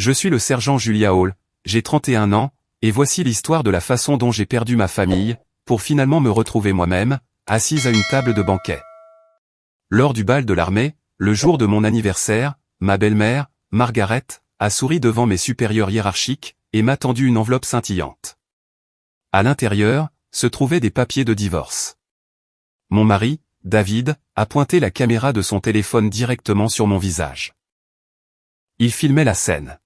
Je suis le sergent Julia Hall, j'ai 31 ans, et voici l'histoire de la façon dont j'ai perdu ma famille, pour finalement me retrouver moi-même, assise à une table de banquet. Lors du bal de l'armée, le jour de mon anniversaire, ma belle-mère, Margaret, a souri devant mes supérieurs hiérarchiques, et m'a tendu une enveloppe scintillante. À l'intérieur, se trouvaient des papiers de divorce. Mon mari, David, a pointé la caméra de son téléphone directement sur mon visage. Il filmait la scène.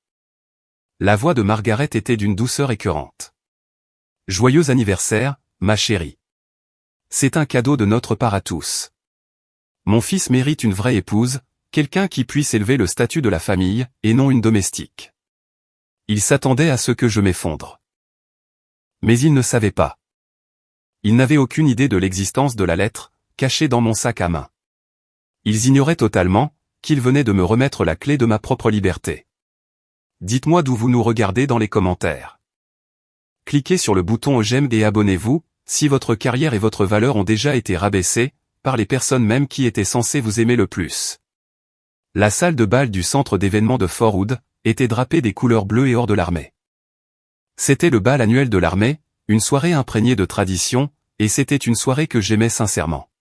La voix de Margaret était d'une douceur écœurante. « Joyeux anniversaire, ma chérie. C'est un cadeau de notre part à tous. Mon fils mérite une vraie épouse, quelqu'un qui puisse élever le statut de la famille, et non une domestique. Il s'attendait à ce que je m'effondre. Mais il ne savait pas. Il n'avait aucune idée de l'existence de la lettre, cachée dans mon sac à main. Ils ignoraient totalement qu'il venait de me remettre la clé de ma propre liberté. Dites-moi d'où vous nous regardez dans les commentaires. Cliquez sur le bouton j'aime et abonnez-vous, si votre carrière et votre valeur ont déjà été rabaissées, par les personnes même qui étaient censées vous aimer le plus. La salle de bal du centre d'événements de Fort Hood était drapée des couleurs bleues et or de l'armée. C'était le bal annuel de l'armée, une soirée imprégnée de tradition, et c'était une soirée que j'aimais sincèrement.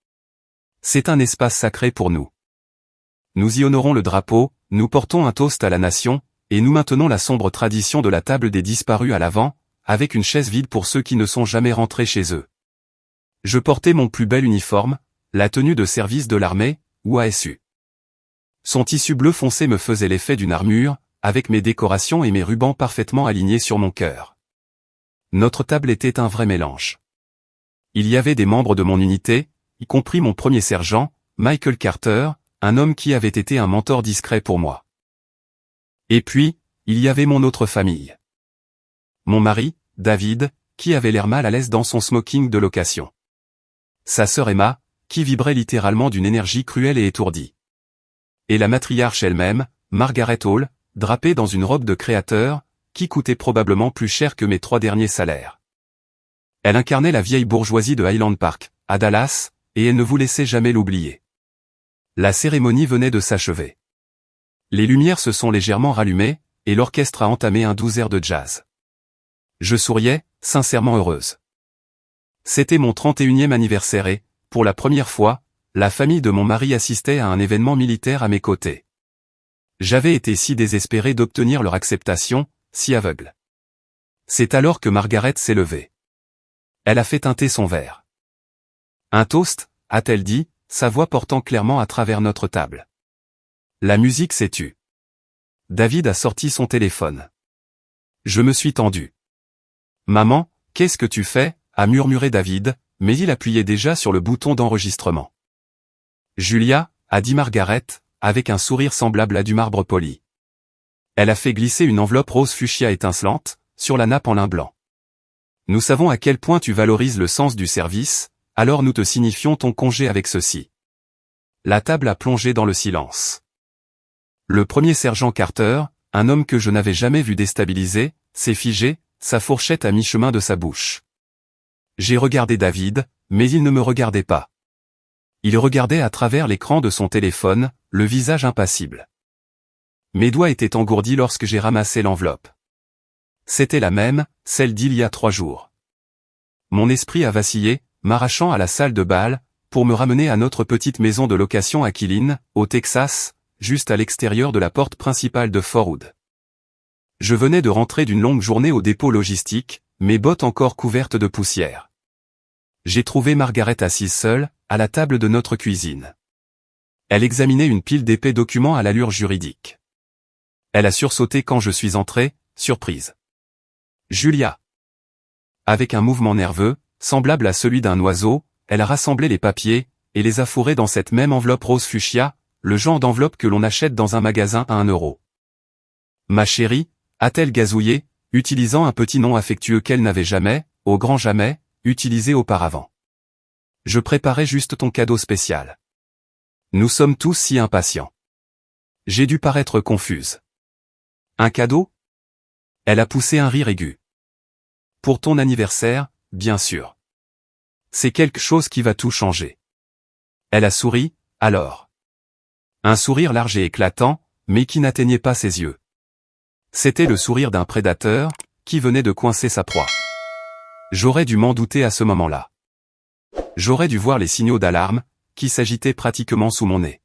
C'est un espace sacré pour nous. Nous y honorons le drapeau, nous portons un toast à la nation, et nous maintenons la sombre tradition de la table des disparus à l'avant, avec une chaise vide pour ceux qui ne sont jamais rentrés chez eux. Je portais mon plus bel uniforme, la tenue de service de l'armée, ou ASU. Son tissu bleu foncé me faisait l'effet d'une armure, avec mes décorations et mes rubans parfaitement alignés sur mon cœur. Notre table était un vrai mélange. Il y avait des membres de mon unité, y compris mon premier sergent, Michael Carter, un homme qui avait été un mentor discret pour moi. Et puis, il y avait mon autre famille. Mon mari, David, qui avait l'air mal à l'aise dans son smoking de location. Sa sœur Emma, qui vibrait littéralement d'une énergie cruelle et étourdie. Et la matriarche elle-même, Margaret Hall, drapée dans une robe de créateur, qui coûtait probablement plus cher que mes 3 derniers salaires. Elle incarnait la vieille bourgeoisie de Highland Park, à Dallas, et elle ne vous laissait jamais l'oublier. La cérémonie venait de s'achever. Les lumières se sont légèrement rallumées, et l'orchestre a entamé un doux air de jazz. Je souriais, sincèrement heureuse. C'était mon 31e anniversaire et, pour la première fois, la famille de mon mari assistait à un événement militaire à mes côtés. J'avais été si désespéré d'obtenir leur acceptation, si aveugle. C'est alors que Margaret s'est levée. Elle a fait teinter son verre. Un toast, a-t-elle dit, sa voix portant clairement à travers notre table. La musique s'est tue. David a sorti son téléphone. Je me suis tendu. Maman, qu'est-ce que tu fais, a murmuré David, mais il appuyait déjà sur le bouton d'enregistrement. Julia, a dit Margaret, avec un sourire semblable à du marbre poli. Elle a fait glisser une enveloppe rose fuchsia étincelante, sur la nappe en lin blanc. Nous savons à quel point tu valorises le sens du service, alors nous te signifions ton congé avec ceci. La table a plongé dans le silence. Le premier sergent Carter, un homme que je n'avais jamais vu déstabilisé, s'est figé, sa fourchette à mi-chemin de sa bouche. J'ai regardé David, mais il ne me regardait pas. Il regardait à travers l'écran de son téléphone, le visage impassible. Mes doigts étaient engourdis lorsque j'ai ramassé l'enveloppe. C'était la même, celle d'il y a 3 jours. Mon esprit a vacillé, m'arrachant à la salle de bal, pour me ramener à notre petite maison de location à Killeen, au Texas, juste à l'extérieur de la porte principale de Fort Hood. Je venais de rentrer d'une longue journée au dépôt logistique, mes bottes encore couvertes de poussière. J'ai trouvé Margaret assise seule, à la table de notre cuisine. Elle examinait une pile d'épais documents à l'allure juridique. Elle a sursauté quand je suis entré, surprise. Julia. Avec un mouvement nerveux, semblable à celui d'un oiseau, elle a rassemblé les papiers, et les a fourrés dans cette même enveloppe rose fuchsia, le genre d'enveloppe que l'on achète dans un magasin à 1 euro. Ma chérie, a-t-elle gazouillé, utilisant un petit nom affectueux qu'elle n'avait jamais, au grand jamais, utilisé auparavant. Je préparais juste ton cadeau spécial. Nous sommes tous si impatients. J'ai dû paraître confuse. Un cadeau? Elle a poussé un rire aigu. Pour ton anniversaire, bien sûr. C'est quelque chose qui va tout changer. Elle a souri, alors. Un sourire large et éclatant, mais qui n'atteignait pas ses yeux. C'était le sourire d'un prédateur, qui venait de coincer sa proie. J'aurais dû m'en douter à ce moment-là. J'aurais dû voir les signaux d'alarme, qui s'agitaient pratiquement sous mon nez.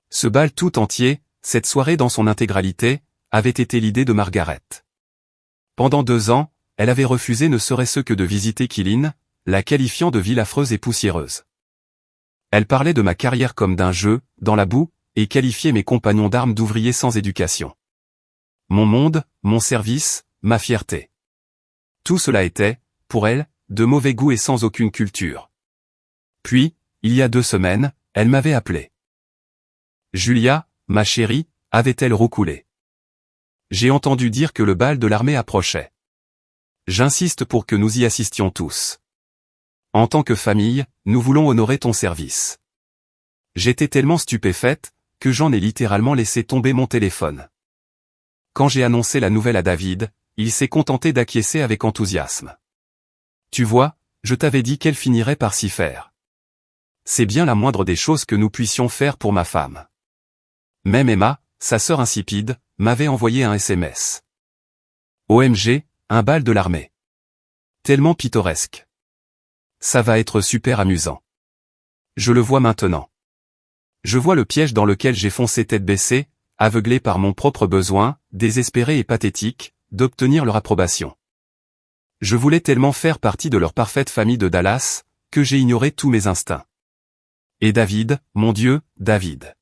Ce bal tout entier, cette soirée dans son intégralité, avait été l'idée de Margaret. Pendant 2 ans, elle avait refusé ne serait-ce que de visiter Keeling, la qualifiant de ville affreuse et poussiéreuse. Elle parlait de ma carrière comme d'un jeu, dans la boue, et qualifiait mes compagnons d'armes d'ouvriers sans éducation. Mon monde, mon service, ma fierté. Tout cela était, pour elle, de mauvais goût et sans aucune culture. Puis, il y a 2 semaines, elle m'avait appelé. Julia, ma chérie, avait-elle roucoulé. J'ai entendu dire que le bal de l'armée approchait. J'insiste pour que nous y assistions tous. En tant que famille, nous voulons honorer ton service. J'étais tellement stupéfaite, que j'en ai littéralement laissé tomber mon téléphone. Quand j'ai annoncé la nouvelle à David, il s'est contenté d'acquiescer avec enthousiasme. Tu vois, je t'avais dit qu'elle finirait par s'y faire. C'est bien la moindre des choses que nous puissions faire pour ma femme. Même Emma, sa sœur insipide, m'avait envoyé un SMS. OMG, un bal de l'armée. Tellement pittoresque. Ça va être super amusant. Je le vois maintenant. Je vois le piège dans lequel j'ai foncé tête baissée, aveuglé par mon propre besoin, désespéré et pathétique, d'obtenir leur approbation. Je voulais tellement faire partie de leur parfaite famille de Dallas, que j'ai ignoré tous mes instincts. Et David, mon Dieu, David.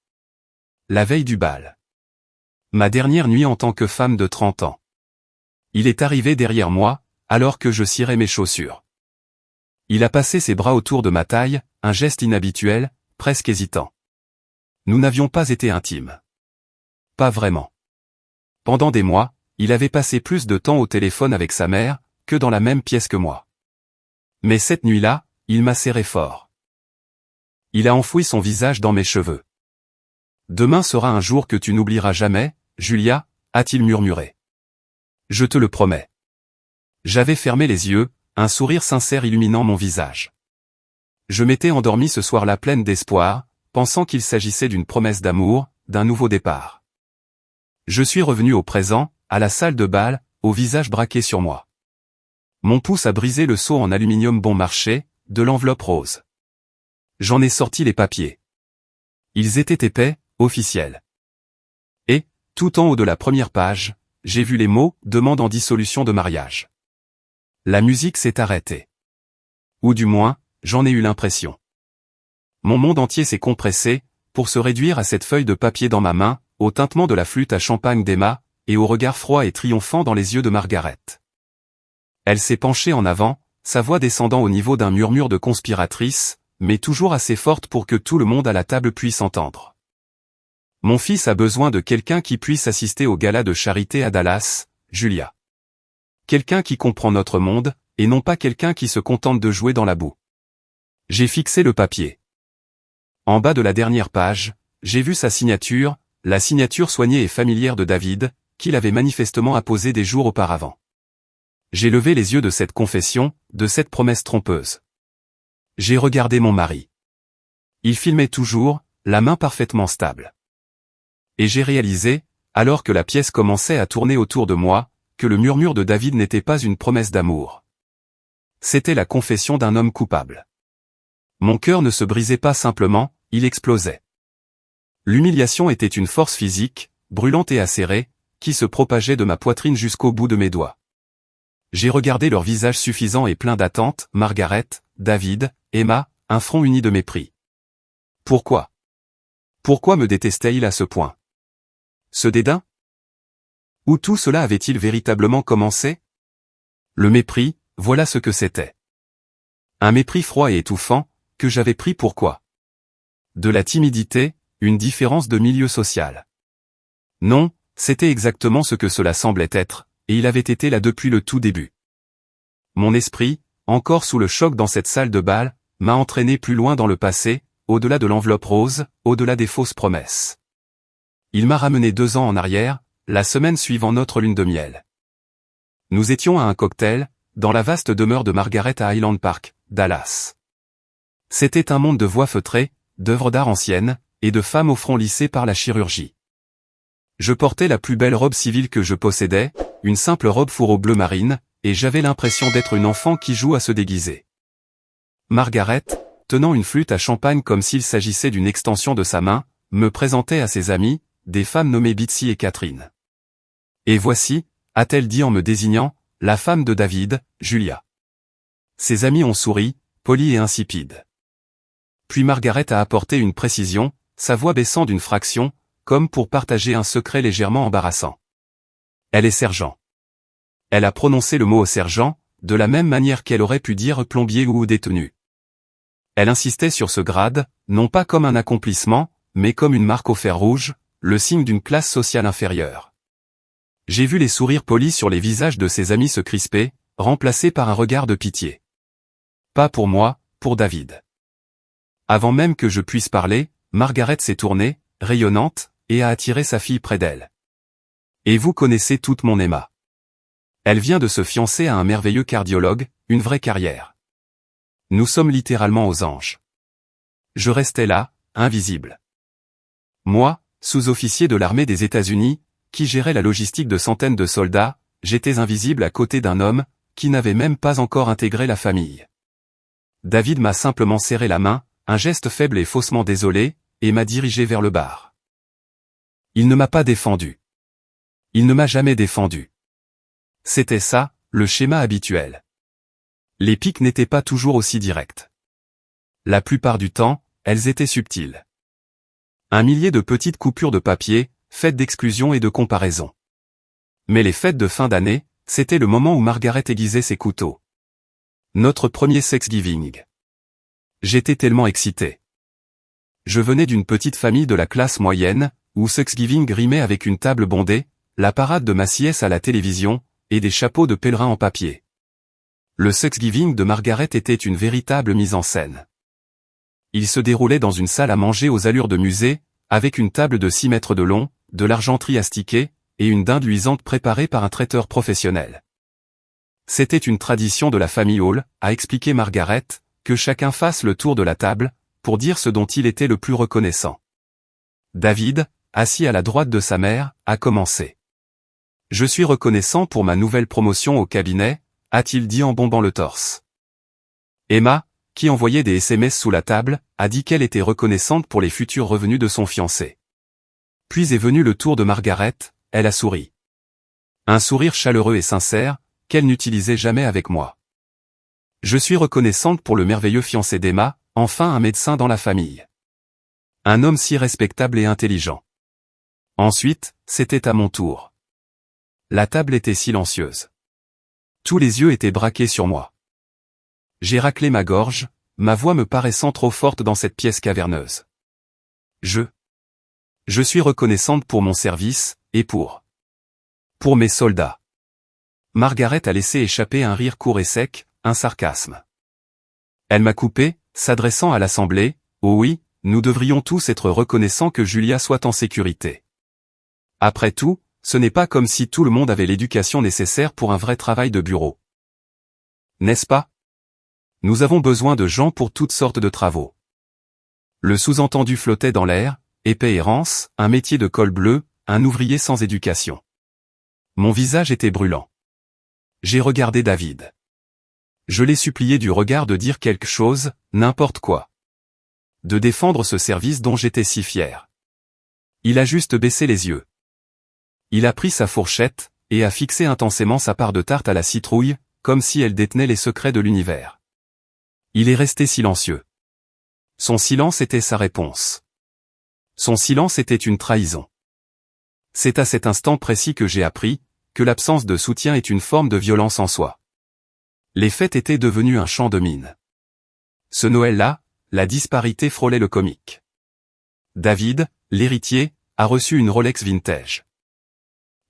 La veille du bal. Ma dernière nuit en tant que femme de 30 ans. Il est arrivé derrière moi, alors que je cirais mes chaussures. Il a passé ses bras autour de ma taille, un geste inhabituel, presque hésitant. Nous n'avions pas été intimes. Pas vraiment. Pendant des mois, il avait passé plus de temps au téléphone avec sa mère, que dans la même pièce que moi. Mais cette nuit-là, il m'a serré fort. Il a enfoui son visage dans mes cheveux. Demain sera un jour que tu n'oublieras jamais, Julia, a-t-il murmuré. Je te le promets. J'avais fermé les yeux, un sourire sincère illuminant mon visage. Je m'étais endormi ce soir-là pleine d'espoir, pensant qu'il s'agissait d'une promesse d'amour, d'un nouveau départ. Je suis revenu au présent, à la salle de bal, au visage braqué sur moi. Mon pouce a brisé le seau en aluminium bon marché, de l'enveloppe rose. J'en ai sorti les papiers. Ils étaient épais, officiels. Et, tout en haut de la première page, j'ai vu les mots « demande en dissolution de mariage ». La musique s'est arrêtée. Ou du moins, j'en ai eu l'impression. Mon monde entier s'est compressé, pour se réduire à cette feuille de papier dans ma main, au tintement de la flûte à champagne d'Emma, et au regard froid et triomphant dans les yeux de Margaret. Elle s'est penchée en avant, sa voix descendant au niveau d'un murmure de conspiratrice, mais toujours assez forte pour que tout le monde à la table puisse entendre. Mon fils a besoin de quelqu'un qui puisse assister au gala de charité à Dallas, Julia. Quelqu'un qui comprend notre monde, et non pas quelqu'un qui se contente de jouer dans la boue. J'ai fixé le papier. En bas de la dernière page, j'ai vu sa signature, la signature soignée et familière de David, qu'il avait manifestement apposée des jours auparavant. J'ai levé les yeux de cette confession, de cette promesse trompeuse. J'ai regardé mon mari. Il filmait toujours, la main parfaitement stable. Et j'ai réalisé, alors que la pièce commençait à tourner autour de moi, que le murmure de David n'était pas une promesse d'amour. C'était la confession d'un homme coupable. Mon cœur ne se brisait pas simplement, il explosait. L'humiliation était une force physique, brûlante et acérée, qui se propageait de ma poitrine jusqu'au bout de mes doigts. J'ai regardé leurs visages suffisants et pleins d'attente, Margaret, David, Emma, un front uni de mépris. Pourquoi? Pourquoi me détestait-il à ce point? Ce dédain? Où tout cela avait-il véritablement commencé? Le mépris, voilà ce que c'était. Un mépris froid et étouffant, que j'avais pris pour quoi? De la timidité, une différence de milieu social. Non, c'était exactement ce que cela semblait être, et il avait été là depuis le tout début. Mon esprit, encore sous le choc dans cette salle de bal, m'a entraîné plus loin dans le passé, au-delà de l'enveloppe rose, au-delà des fausses promesses. Il m'a ramené 2 ans en arrière, la semaine suivant notre lune de miel. Nous étions à un cocktail, dans la vaste demeure de Margaret à Highland Park, Dallas. C'était un monde de voix feutrées, d'œuvres d'art anciennes, et de femmes au front lissé par la chirurgie. Je portais la plus belle robe civile que je possédais, une simple robe fourreau bleu marine, et j'avais l'impression d'être une enfant qui joue à se déguiser. Margaret, tenant une flûte à champagne comme s'il s'agissait d'une extension de sa main, me présentait à ses amies, des femmes nommées Bitsy et Catherine. Et voici, a-t-elle dit en me désignant, la femme de David, Julia. Ses amis ont souri, polis et insipides. Puis Margaret a apporté une précision, sa voix baissant d'une fraction, comme pour partager un secret légèrement embarrassant. Elle est sergent. Elle a prononcé le mot sergent, de la même manière qu'elle aurait pu dire plombier ou détenu. Elle insistait sur ce grade, non pas comme un accomplissement, mais comme une marque au fer rouge, le signe d'une classe sociale inférieure. J'ai vu les sourires polis sur les visages de ses amis se crisper, remplacés par un regard de pitié. Pas pour moi, pour David. Avant même que je puisse parler, Margaret s'est tournée, rayonnante, et a attiré sa fille près d'elle. Et vous connaissez toute mon Emma. Elle vient de se fiancer à un merveilleux cardiologue, une vraie carrière. Nous sommes littéralement aux anges. Je restais là, invisible. Moi, sous-officier de l'armée des États-Unis, qui gérait la logistique de centaines de soldats, j'étais invisible à côté d'un homme, qui n'avait même pas encore intégré la famille. David m'a simplement serré la main, un geste faible et faussement désolé, et m'a dirigé vers le bar. Il ne m'a pas défendu. Il ne m'a jamais défendu. C'était ça, le schéma habituel. Les piques n'étaient pas toujours aussi directes. La plupart du temps, elles étaient subtiles. Un millier de petites coupures de papier, faites d'exclusion et de comparaison. Mais les fêtes de fin d'année, c'était le moment où Margaret aiguisait ses couteaux. Notre premier Thanksgiving. J'étais tellement excité. Je venais d'une petite famille de la classe moyenne, où Thanksgiving rimait avec une table bondée, la parade de Maciès à la télévision, et des chapeaux de pèlerin en papier. Le Thanksgiving de Margaret était une véritable mise en scène. Il se déroulait dans une salle à manger aux allures de musée, avec une table de 6 mètres de long, de l'argenterie astiquée, et une dinde luisante préparée par un traiteur professionnel. C'était une tradition de la famille Hall, a expliqué Margaret, que chacun fasse le tour de la table, pour dire ce dont il était le plus reconnaissant. David, assis à la droite de sa mère, a commencé. « Je suis reconnaissant pour ma nouvelle promotion au cabinet », a-t-il dit en bombant le torse. Emma, qui envoyait des SMS sous la table, a dit qu'elle était reconnaissante pour les futurs revenus de son fiancé. Puis est venu le tour de Margaret, elle a souri. Un sourire chaleureux et sincère, qu'elle n'utilisait jamais avec moi. Je suis reconnaissante pour le merveilleux fiancé d'Emma, enfin un médecin dans la famille. Un homme si respectable et intelligent. Ensuite, c'était à mon tour. La table était silencieuse. Tous les yeux étaient braqués sur moi. J'ai raclé ma gorge, ma voix me paraissant trop forte dans cette pièce caverneuse. Je suis reconnaissante pour mon service, et pour mes soldats. Margaret a laissé échapper un rire court et sec, un sarcasme. Elle m'a coupé, s'adressant à l'assemblée, « Oh oui, nous devrions tous être reconnaissants que Julia soit en sécurité. Après tout, ce n'est pas comme si tout le monde avait l'éducation nécessaire pour un vrai travail de bureau. N'est-ce pas? Nous avons besoin de gens pour toutes sortes de travaux. » Le sous-entendu flottait dans l'air, épais et rance, un métier de col bleu, un ouvrier sans éducation. Mon visage était brûlant. J'ai regardé David. Je l'ai supplié du regard de dire quelque chose, n'importe quoi. De défendre ce service dont j'étais si fier. Il a juste baissé les yeux. Il a pris sa fourchette, et a fixé intensément sa part de tarte à la citrouille, comme si elle détenait les secrets de l'univers. Il est resté silencieux. Son silence était sa réponse. Son silence était une trahison. C'est à cet instant précis que j'ai appris, que l'absence de soutien est une forme de violence en soi. Les fêtes étaient devenues un champ de mine. Ce Noël-là, la disparité frôlait le comique. David, l'héritier, a reçu une Rolex vintage.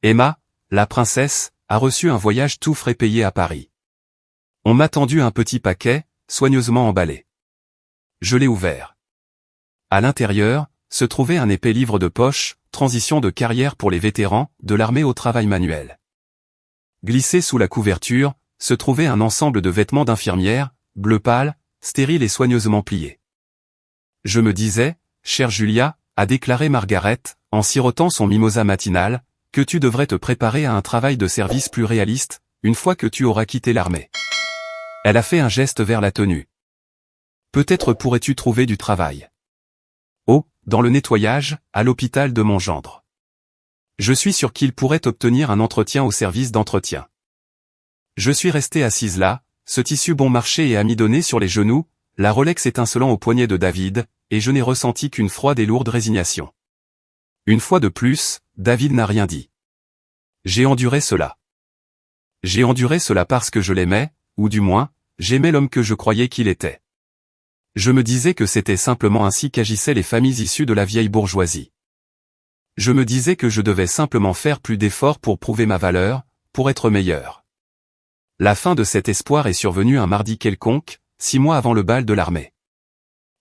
Emma, la princesse, a reçu un voyage tout frais payé à Paris. On m'a tendu un petit paquet, soigneusement emballé. Je l'ai ouvert. À l'intérieur, se trouvait un épais livre de poche, transition de carrière pour les vétérans, de l'armée au travail manuel. Glissé sous la couverture, se trouvait un ensemble de vêtements d'infirmière, bleu pâle, stériles et soigneusement pliés. Je me disais, chère Julia, a déclaré Margaret, en sirotant son mimosa matinal, que tu devrais te préparer à un travail de service plus réaliste, une fois que tu auras quitté l'armée. Elle a fait un geste vers la tenue. Peut-être pourrais-tu trouver du travail. Oh, dans le nettoyage, à l'hôpital de mon gendre. Je suis sûr qu'il pourrait obtenir un entretien au service d'entretien. Je suis restée assise là, ce tissu bon marché et amidonné sur les genoux, la Rolex étincelant au poignet de David, et je n'ai ressenti qu'une froide et lourde résignation. Une fois de plus, David n'a rien dit. J'ai enduré cela. J'ai enduré cela parce que je l'aimais, ou du moins, j'aimais l'homme que je croyais qu'il était. Je me disais que c'était simplement ainsi qu'agissaient les familles issues de la vieille bourgeoisie. Je me disais que je devais simplement faire plus d'efforts pour prouver ma valeur, pour être meilleur. La fin de cet espoir est survenue un mardi quelconque, 6 mois avant le bal de l'armée.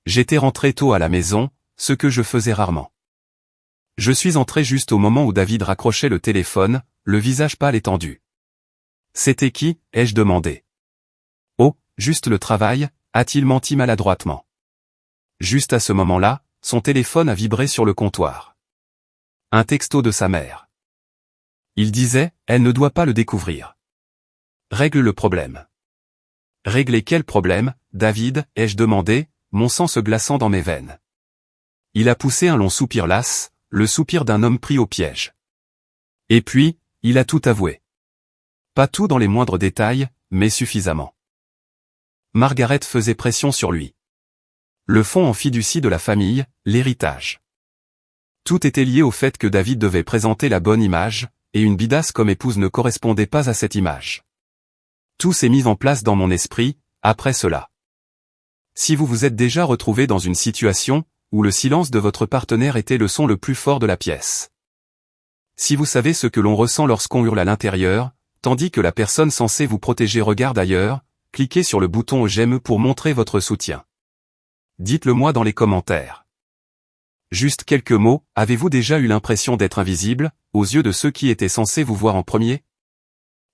J'étais rentré tôt à la maison, ce que je faisais rarement. Je suis entré juste au moment où David raccrochait le téléphone, le visage pâle et tendu. « C'était qui ?» ai-je demandé. « Oh, juste le travail », a-t-il menti maladroitement. Juste à ce moment-là, son téléphone a vibré sur le comptoir. Un texto de sa mère. Il disait, elle ne doit pas le découvrir. Règle le problème. Régler quel problème, David, ai-je demandé, mon sang se glaçant dans mes veines. Il a poussé un long soupir las, le soupir d'un homme pris au piège. Et puis, il a tout avoué. Pas tout dans les moindres détails, mais suffisamment. Margaret faisait pression sur lui. Le fonds en fiducie de la famille, l'héritage. Tout était lié au fait que David devait présenter la bonne image, et une bidasse comme épouse ne correspondait pas à cette image. Tout s'est mis en place dans mon esprit, après cela. Si vous vous êtes déjà retrouvé dans une situation, où le silence de votre partenaire était le son le plus fort de la pièce. Si vous savez ce que l'on ressent lorsqu'on hurle à l'intérieur, tandis que la personne censée vous protéger regarde ailleurs, cliquez sur le bouton j'aime pour montrer votre soutien. Dites-le moi dans les commentaires. Juste quelques mots, avez-vous déjà eu l'impression d'être invisible, aux yeux de ceux qui étaient censés vous voir en premier?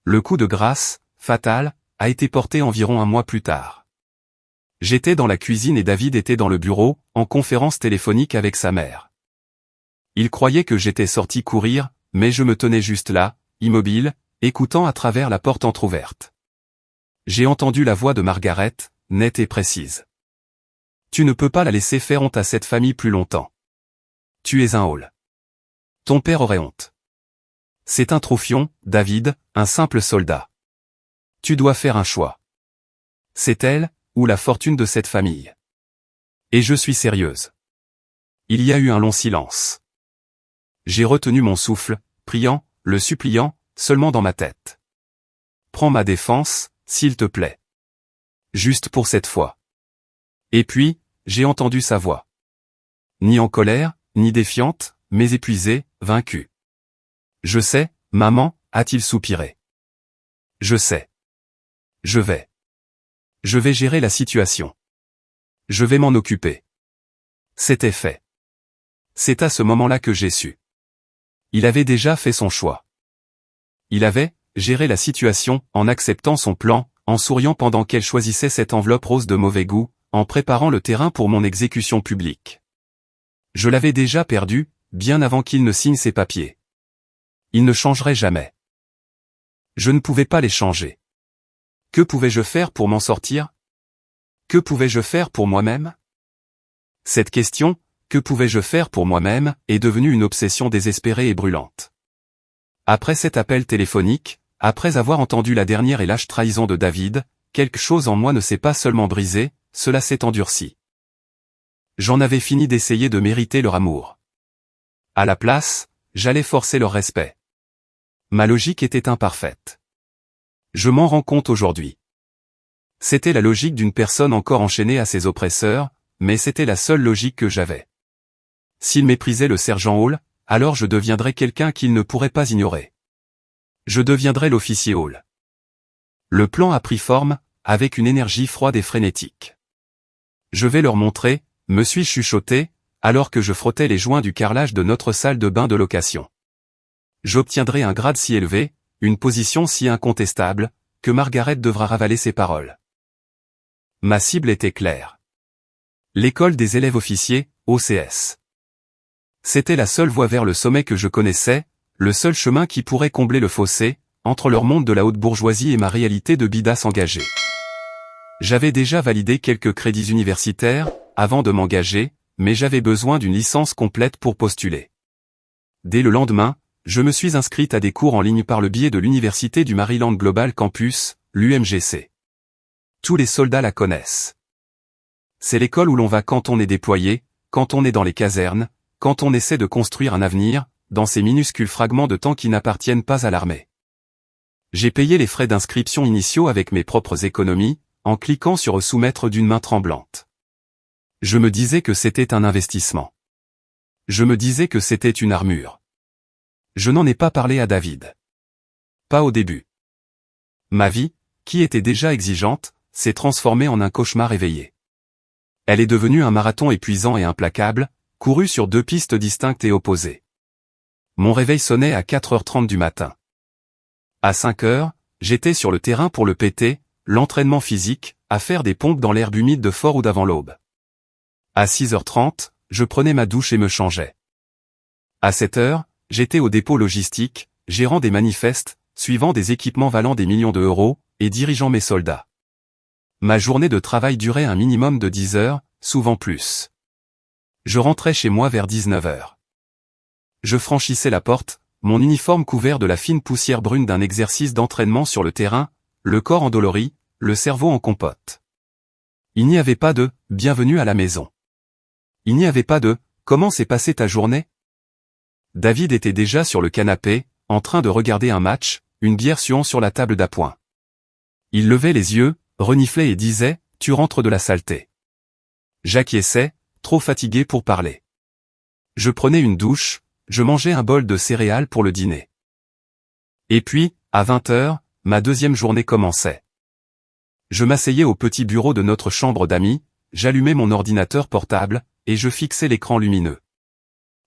Le coup de grâce, fatal, a été porté environ 1 mois plus tard. J'étais dans la cuisine et David était dans le bureau, en conférence téléphonique avec sa mère. Il croyait que j'étais sorti courir, mais je me tenais juste là, immobile, écoutant à travers la porte entr'ouverte. J'ai entendu la voix de Margaret, nette et précise. Tu ne peux pas la laisser faire honte à cette famille plus longtemps. Tu es un hall. Ton père aurait honte. C'est un troufion, David, un simple soldat. Tu dois faire un choix. C'est elle, ou la fortune de cette famille. Et je suis sérieuse. Il y a eu un long silence. J'ai retenu mon souffle, priant, le suppliant, seulement dans ma tête. Prends ma défense, s'il te plaît. Juste pour cette fois. Et puis, j'ai entendu sa voix. Ni en colère, ni défiante, mais épuisée, vaincue. Je sais, maman, a-t-il soupiré. Je sais. Je vais. Je vais gérer la situation. Je vais m'en occuper. C'était fait. C'est à ce moment-là que j'ai su. Il avait déjà fait son choix. Il avait géré la situation en acceptant son plan, en souriant pendant qu'elle choisissait cette enveloppe rose de mauvais goût, en préparant le terrain pour mon exécution publique. Je l'avais déjà perdu, bien avant qu'il ne signe ses papiers. Il ne changerait jamais. Je ne pouvais pas les changer. Que pouvais-je faire pour m'en sortir? Que pouvais-je faire pour moi-même? Cette question, que pouvais-je faire pour moi-même, est devenue une obsession désespérée et brûlante. Après cet appel téléphonique, après avoir entendu la dernière et lâche trahison de David, quelque chose en moi ne s'est pas seulement brisé, cela s'est endurci. J'en avais fini d'essayer de mériter leur amour. À la place, j'allais forcer leur respect. Ma logique était imparfaite. Je m'en rends compte aujourd'hui. C'était la logique d'une personne encore enchaînée à ses oppresseurs, mais c'était la seule logique que j'avais. S'il méprisait le sergent Hall, alors je deviendrais quelqu'un qu'il ne pourrait pas ignorer. Je deviendrais l'officier Hall. Le plan a pris forme, avec une énergie froide et frénétique. Je vais leur montrer, me suis-je chuchoté, alors que je frottais les joints du carrelage de notre salle de bain de location. J'obtiendrai un grade si élevé, une position si incontestable, que Margaret devra ravaler ses paroles. Ma cible était claire. L'école des élèves officiers, OCS. C'était la seule voie vers le sommet que je connaissais, le seul chemin qui pourrait combler le fossé, entre leur monde de la haute bourgeoisie et ma réalité de bidasse engagé. J'avais déjà validé quelques crédits universitaires, avant de m'engager, mais j'avais besoin d'une licence complète pour postuler. Dès le lendemain, je me suis inscrite à des cours en ligne par le biais de l'Université du Maryland Global Campus, l'UMGC. Tous les soldats la connaissent. C'est l'école où l'on va quand on est déployé, quand on est dans les casernes, quand on essaie de construire un avenir, dans ces minuscules fragments de temps qui n'appartiennent pas à l'armée. J'ai payé les frais d'inscription initiaux avec mes propres économies, en cliquant sur soumettre d'une main tremblante. Je me disais que c'était un investissement. Je me disais que c'était une armure. Je n'en ai pas parlé à David. Pas au début. Ma vie, qui était déjà exigeante, s'est transformée en un cauchemar éveillé. Elle est devenue un marathon épuisant et implacable, couru sur 2 pistes distinctes et opposées. Mon réveil sonnait à 4h30 du matin. À 5h, j'étais sur le terrain pour le PT, l'entraînement physique, à faire des pompes dans l'herbe humide de fort ou d'avant l'aube. À 6h30, je prenais ma douche et me changeais. À 7h, j'étais au dépôt logistique, gérant des manifestes, suivant des équipements valant des millions d'euros, et dirigeant mes soldats. Ma journée de travail durait un minimum de 10 heures, souvent plus. Je rentrais chez moi vers 19h. Je franchissais la porte, mon uniforme couvert de la fine poussière brune d'un exercice d'entraînement sur le terrain, le corps endolori, le cerveau en compote. Il n'y avait pas de « bienvenue à la maison ». Il n'y avait pas de « comment s'est passée ta journée ?» David était déjà sur le canapé, en train de regarder un match, une bière suant sur la table d'appoint. Il levait les yeux, reniflait et disait « tu rentres de la saleté ». J'acquiesçais, trop fatigué pour parler. Je prenais une douche, je mangeais un bol de céréales pour le dîner. Et puis, à 20h, ma deuxième journée commençait. Je m'asseyais au petit bureau de notre chambre d'amis, j'allumais mon ordinateur portable, et je fixais l'écran lumineux.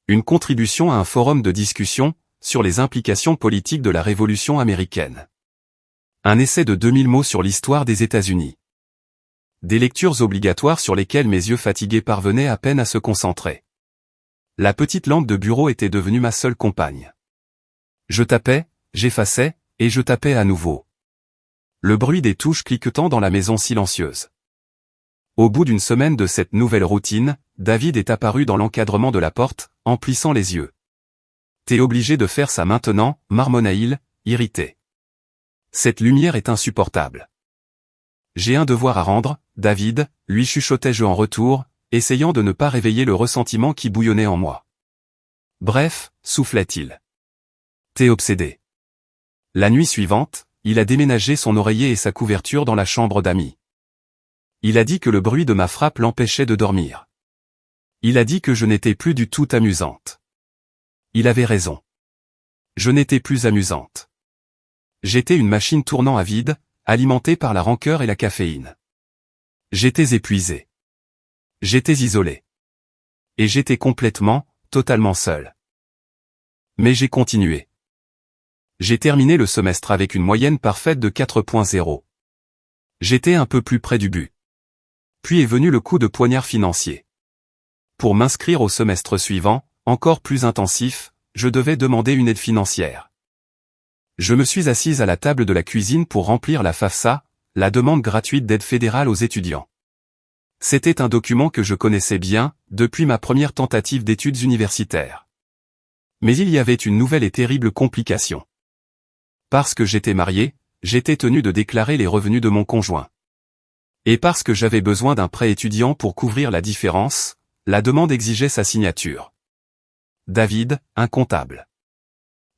Une contribution à un forum de discussion, sur les implications politiques de la Révolution américaine. Un essai de 2000 mots sur l'histoire des États-Unis. Des lectures obligatoires sur lesquelles mes yeux fatigués parvenaient à peine à se concentrer. La petite lampe de bureau était devenue ma seule compagne. Je tapais, j'effaçais, et je tapais à nouveau. Le bruit des touches cliquetant dans la maison silencieuse. Au bout d'une semaine de cette nouvelle routine, David est apparu dans l'encadrement de la porte, en plissant les yeux. « T'es obligé de faire ça maintenant, marmonna-t-il, irrité. Cette lumière est insupportable. » « J'ai un devoir à rendre, David, lui chuchotai-je en retour, essayant de ne pas réveiller le ressentiment qui bouillonnait en moi. « Bref, soufflait-il. T'es obsédé. » La nuit suivante, il a déménagé son oreiller et sa couverture dans la chambre d'amis. Il a dit que le bruit de ma frappe l'empêchait de dormir. Il a dit que je n'étais plus du tout amusante. Il avait raison. Je n'étais plus amusante. J'étais une machine tournant à vide, alimentée par la rancœur et la caféine. J'étais épuisé. J'étais isolé. Et j'étais complètement, totalement seul. Mais j'ai continué. J'ai terminé le semestre avec une moyenne parfaite de 4.0. J'étais un peu plus près du but. Puis est venu le coup de poignard financier. Pour m'inscrire au semestre suivant, encore plus intensif, je devais demander une aide financière. Je me suis assise à la table de la cuisine pour remplir la FAFSA, la demande gratuite d'aide fédérale aux étudiants. C'était un document que je connaissais bien, depuis ma première tentative d'études universitaires. Mais il y avait une nouvelle et terrible complication. Parce que j'étais marié, j'étais tenu de déclarer les revenus de mon conjoint. Et parce que j'avais besoin d'un prêt étudiant pour couvrir la différence, la demande exigeait sa signature. David, un comptable.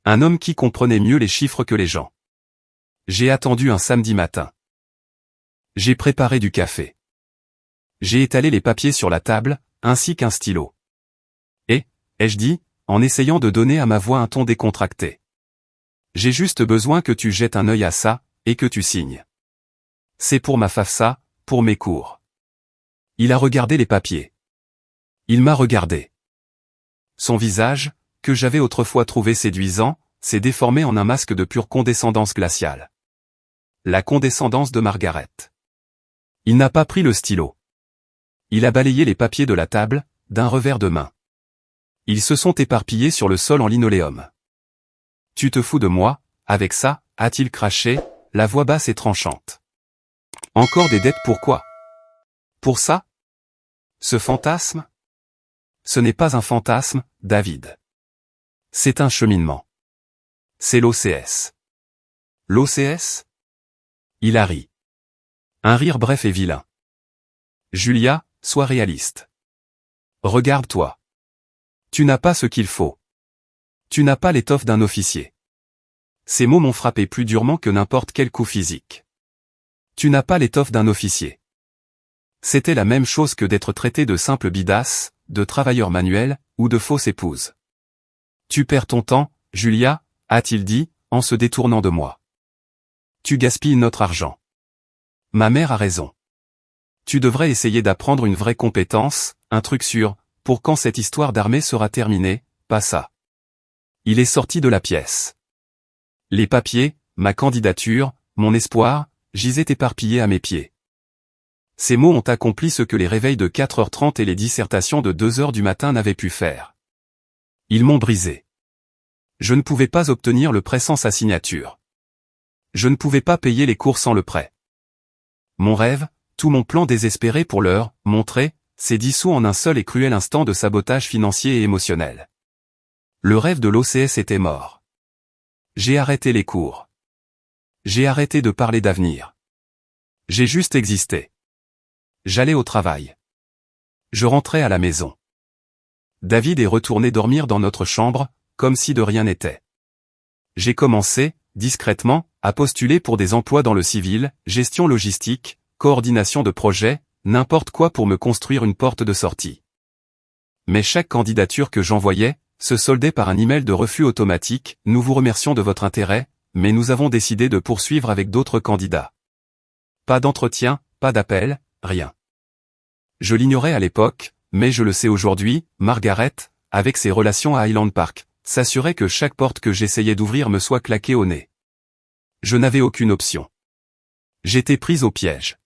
Un homme qui comprenait mieux les chiffres que les gens. J'ai attendu un samedi matin. J'ai préparé du café. J'ai étalé les papiers sur la table, ainsi qu'un stylo. Et, ai-je dit, en essayant de donner à ma voix un ton décontracté. J'ai juste besoin que tu jettes un œil à ça, et que tu signes. C'est pour ma FAFSA, pour mes cours. Il a regardé les papiers. Il m'a regardé. Son visage, que j'avais autrefois trouvé séduisant, s'est déformé en un masque de pure condescendance glaciale. La condescendance de Margaret. Il n'a pas pris le stylo. Il a balayé les papiers de la table, d'un revers de main. Ils se sont éparpillés sur le sol en linoléum. Tu te fous de moi, avec ça, a-t-il craché, la voix basse et tranchante. Encore des dettes pourquoi? Pour ça? Ce fantasme? Ce n'est pas un fantasme, David. C'est un cheminement. C'est l'OCS. L'OCS? Il a ri. Un rire bref et vilain. Julia, sois réaliste. Regarde-toi. Tu n'as pas ce qu'il faut. Tu n'as pas l'étoffe d'un officier. Ces mots m'ont frappé plus durement que n'importe quel coup physique. Tu n'as pas l'étoffe d'un officier. C'était la même chose que d'être traité de simple bidasse, de travailleur manuel, ou de fausse épouse. Tu perds ton temps, Julia, a-t-il dit, en se détournant de moi. Tu gaspilles notre argent. Ma mère a raison. Tu devrais essayer d'apprendre une vraie compétence, un truc sûr, pour quand cette histoire d'armée sera terminée, pas ça. Il est sorti de la pièce. Les papiers, ma candidature, mon espoir, gisaient éparpillés à mes pieds. Ces mots ont accompli ce que les réveils de 4h30 et les dissertations de 2h du matin n'avaient pu faire. Ils m'ont brisé. Je ne pouvais pas obtenir le prêt sans sa signature. Je ne pouvais pas payer les cours sans le prêt. Mon rêve, tout mon plan désespéré pour l'heure, montré, s'est dissous en un seul et cruel instant de sabotage financier et émotionnel. Le rêve de l'OCS était mort. J'ai arrêté les cours. J'ai arrêté de parler d'avenir. J'ai juste existé. J'allais au travail. Je rentrais à la maison. David est retourné dormir dans notre chambre, comme si de rien n'était. J'ai commencé, discrètement, à postuler pour des emplois dans le civil, gestion logistique, coordination de projets, n'importe quoi pour me construire une porte de sortie. Mais chaque candidature que j'envoyais, se soldait par un email de refus automatique, nous vous remercions de votre intérêt, mais nous avons décidé de poursuivre avec d'autres candidats. Pas d'entretien, pas d'appel, rien. Je l'ignorais à l'époque, mais je le sais aujourd'hui, Margaret, avec ses relations à Highland Park, s'assurait que chaque porte que j'essayais d'ouvrir me soit claquée au nez. Je n'avais aucune option. J'étais prise au piège.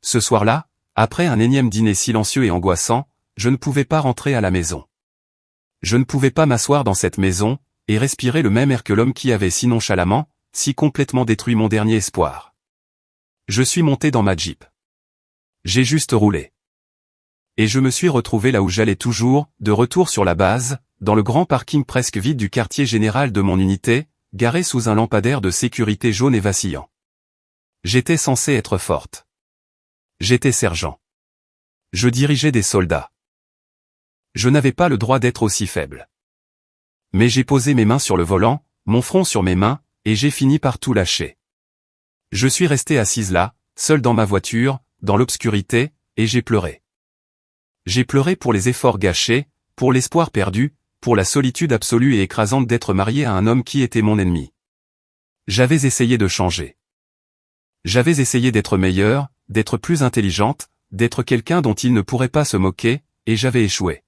Ce soir-là, après un énième dîner silencieux et angoissant, je ne pouvais pas rentrer à la maison. Je ne pouvais pas m'asseoir dans cette maison, et respirer le même air que l'homme qui avait si nonchalamment, si complètement détruit mon dernier espoir. Je suis monté dans ma Jeep. J'ai juste roulé. Et je me suis retrouvé là où j'allais toujours, de retour sur la base, dans le grand parking presque vide du quartier général de mon unité, garé sous un lampadaire de sécurité jaune et vacillant. J'étais censé être forte. J'étais sergent. Je dirigeais des soldats. Je n'avais pas le droit d'être aussi faible. Mais j'ai posé mes mains sur le volant, mon front sur mes mains, et j'ai fini par tout lâcher. Je suis resté assise là, seule dans ma voiture, dans l'obscurité, et j'ai pleuré. J'ai pleuré pour les efforts gâchés, pour l'espoir perdu, pour la solitude absolue et écrasante d'être marié à un homme qui était mon ennemi. J'avais essayé de changer. J'avais essayé d'être meilleure, d'être plus intelligente, d'être quelqu'un dont il ne pourrait pas se moquer, et j'avais échoué.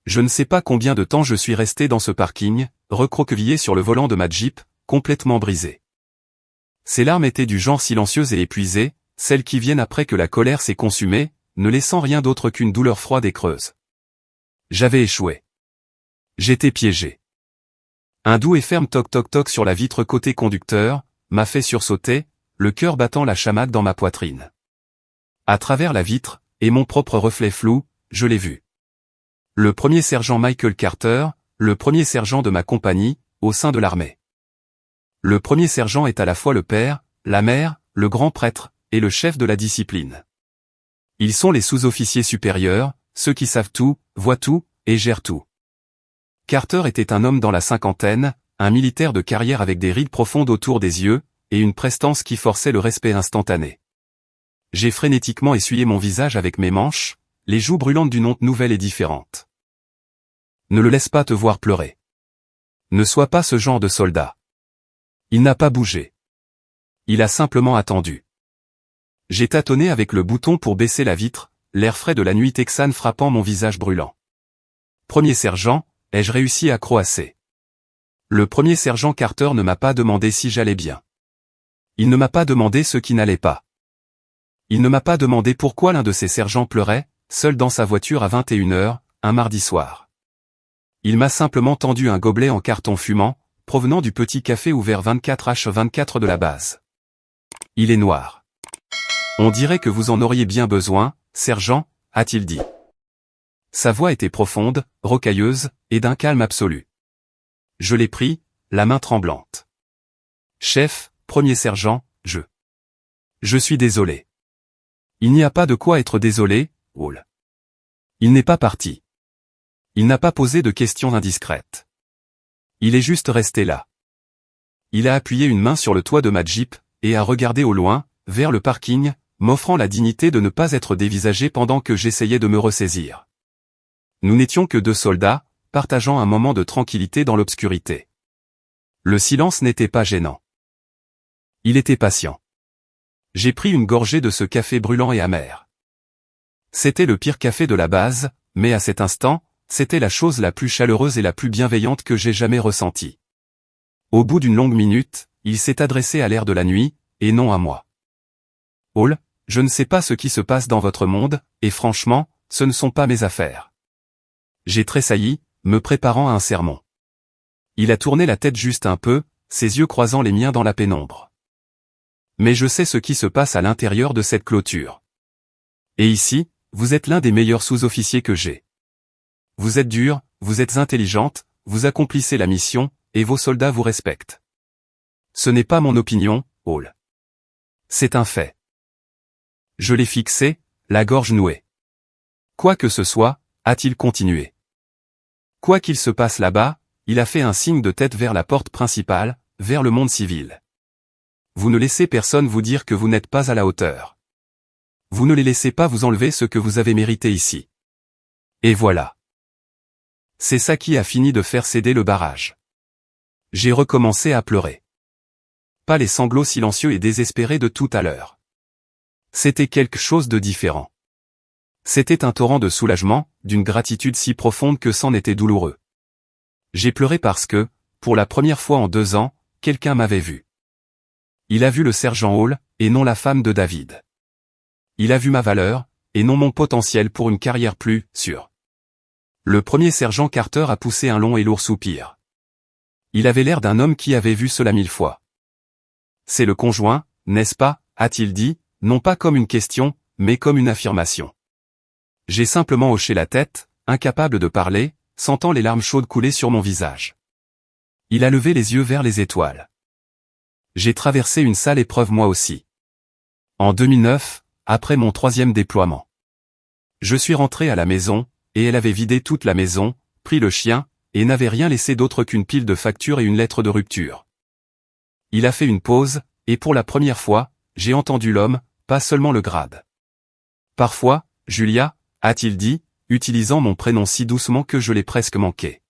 Je ne sais pas combien de temps je suis resté dans ce parking, recroquevillé sur le volant de ma Jeep, complètement brisé. Ces larmes étaient du genre silencieuses et épuisées, celles qui viennent après que la colère s'est consumée, ne laissant rien d'autre qu'une douleur froide et creuse. J'avais échoué. J'étais piégé. Un doux et ferme toc-toc-toc sur la vitre côté conducteur, m'a fait sursauter, le cœur battant la chamade dans ma poitrine. À travers la vitre, et mon propre reflet flou, je l'ai vu. Le premier sergent Michael Carter, le premier sergent de ma compagnie, au sein de l'armée. Le premier sergent est à la fois le père, la mère, le grand prêtre, et le chef de la discipline. Ils sont les sous-officiers supérieurs, ceux qui savent tout, voient tout, et gèrent tout. Carter était un homme dans la cinquantaine, un militaire de carrière avec des rides profondes autour des yeux, et une prestance qui forçait le respect instantané. J'ai frénétiquement essuyé mon visage avec mes manches, les joues brûlantes d'une honte nouvelle et différente. Ne le laisse pas te voir pleurer. Ne sois pas ce genre de soldat. Il n'a pas bougé. Il a simplement attendu. J'ai tâtonné avec le bouton pour baisser la vitre, l'air frais de la nuit texane frappant mon visage brûlant. Premier sergent, ai-je réussi à croasser. Le premier sergent Carter ne m'a pas demandé si j'allais bien. Il ne m'a pas demandé ce qui n'allait pas. Il ne m'a pas demandé pourquoi l'un de ses sergents pleurait, seul dans sa voiture à 21h, un mardi soir. Il m'a simplement tendu un gobelet en carton fumant, provenant du petit café ouvert 24h24 de la base. Il est noir. On dirait que vous en auriez bien besoin, sergent, a-t-il dit. Sa voix était profonde, rocailleuse, et d'un calme absolu. Je l'ai pris, la main tremblante. Chef, premier sergent, je suis désolé. Il n'y a pas de quoi être désolé, Hall. Il n'est pas parti. Il n'a pas posé de questions indiscrètes. Il est juste resté là. Il a appuyé une main sur le toit de ma Jeep, et a regardé au loin, vers le parking, m'offrant la dignité de ne pas être dévisagé pendant que j'essayais de me ressaisir. Nous n'étions que deux soldats, partageant un moment de tranquillité dans l'obscurité. Le silence n'était pas gênant. Il était patient. J'ai pris une gorgée de ce café brûlant et amer. C'était le pire café de la base, mais à cet instant, c'était la chose la plus chaleureuse et la plus bienveillante que j'ai jamais ressentie. Au bout d'une longue minute, il s'est adressé à l'air de la nuit, et non à moi. Hall, je ne sais pas ce qui se passe dans votre monde, et franchement, ce ne sont pas mes affaires. J'ai tressailli, me préparant à un sermon. Il a tourné la tête juste un peu, ses yeux croisant les miens dans la pénombre. Mais je sais ce qui se passe à l'intérieur de cette clôture. Et ici, vous êtes l'un des meilleurs sous-officiers que j'ai. Vous êtes dur, vous êtes intelligente, vous accomplissez la mission, et vos soldats vous respectent. Ce n'est pas mon opinion, Hall. C'est un fait. Je l'ai fixé, la gorge nouée. Quoi que ce soit, a-t-il continué. Quoi qu'il se passe là-bas, il a fait un signe de tête vers la porte principale, vers le monde civil. Vous ne laissez personne vous dire que vous n'êtes pas à la hauteur. Vous ne les laissez pas vous enlever ce que vous avez mérité ici. Et voilà. C'est ça qui a fini de faire céder le barrage. J'ai recommencé à pleurer. Pas les sanglots silencieux et désespérés de tout à l'heure. C'était quelque chose de différent. C'était un torrent de soulagement, d'une gratitude si profonde que c'en était douloureux. J'ai pleuré parce que, pour la première fois en 2 ans, quelqu'un m'avait vu. Il a vu le sergent Hall, et non la femme de David. Il a vu ma valeur, et non mon potentiel pour une carrière plus sûre. Le premier sergent Carter a poussé un long et lourd soupir. Il avait l'air d'un homme qui avait vu cela 1000 fois. C'est le conjoint, n'est-ce pas, a-t-il dit, non pas comme une question, mais comme une affirmation. J'ai simplement hoché la tête, incapable de parler, sentant les larmes chaudes couler sur mon visage. Il a levé les yeux vers les étoiles. J'ai traversé une sale épreuve moi aussi. En 2009, après mon 3e déploiement. Je suis rentré à la maison, et elle avait vidé toute la maison, pris le chien, et n'avait rien laissé d'autre qu'une pile de factures et une lettre de rupture. Il a fait une pause, et pour la première fois, j'ai entendu l'homme, pas seulement le grade. Parfois, Julia, a-t-il dit, utilisant mon prénom si doucement que je l'ai presque manqué.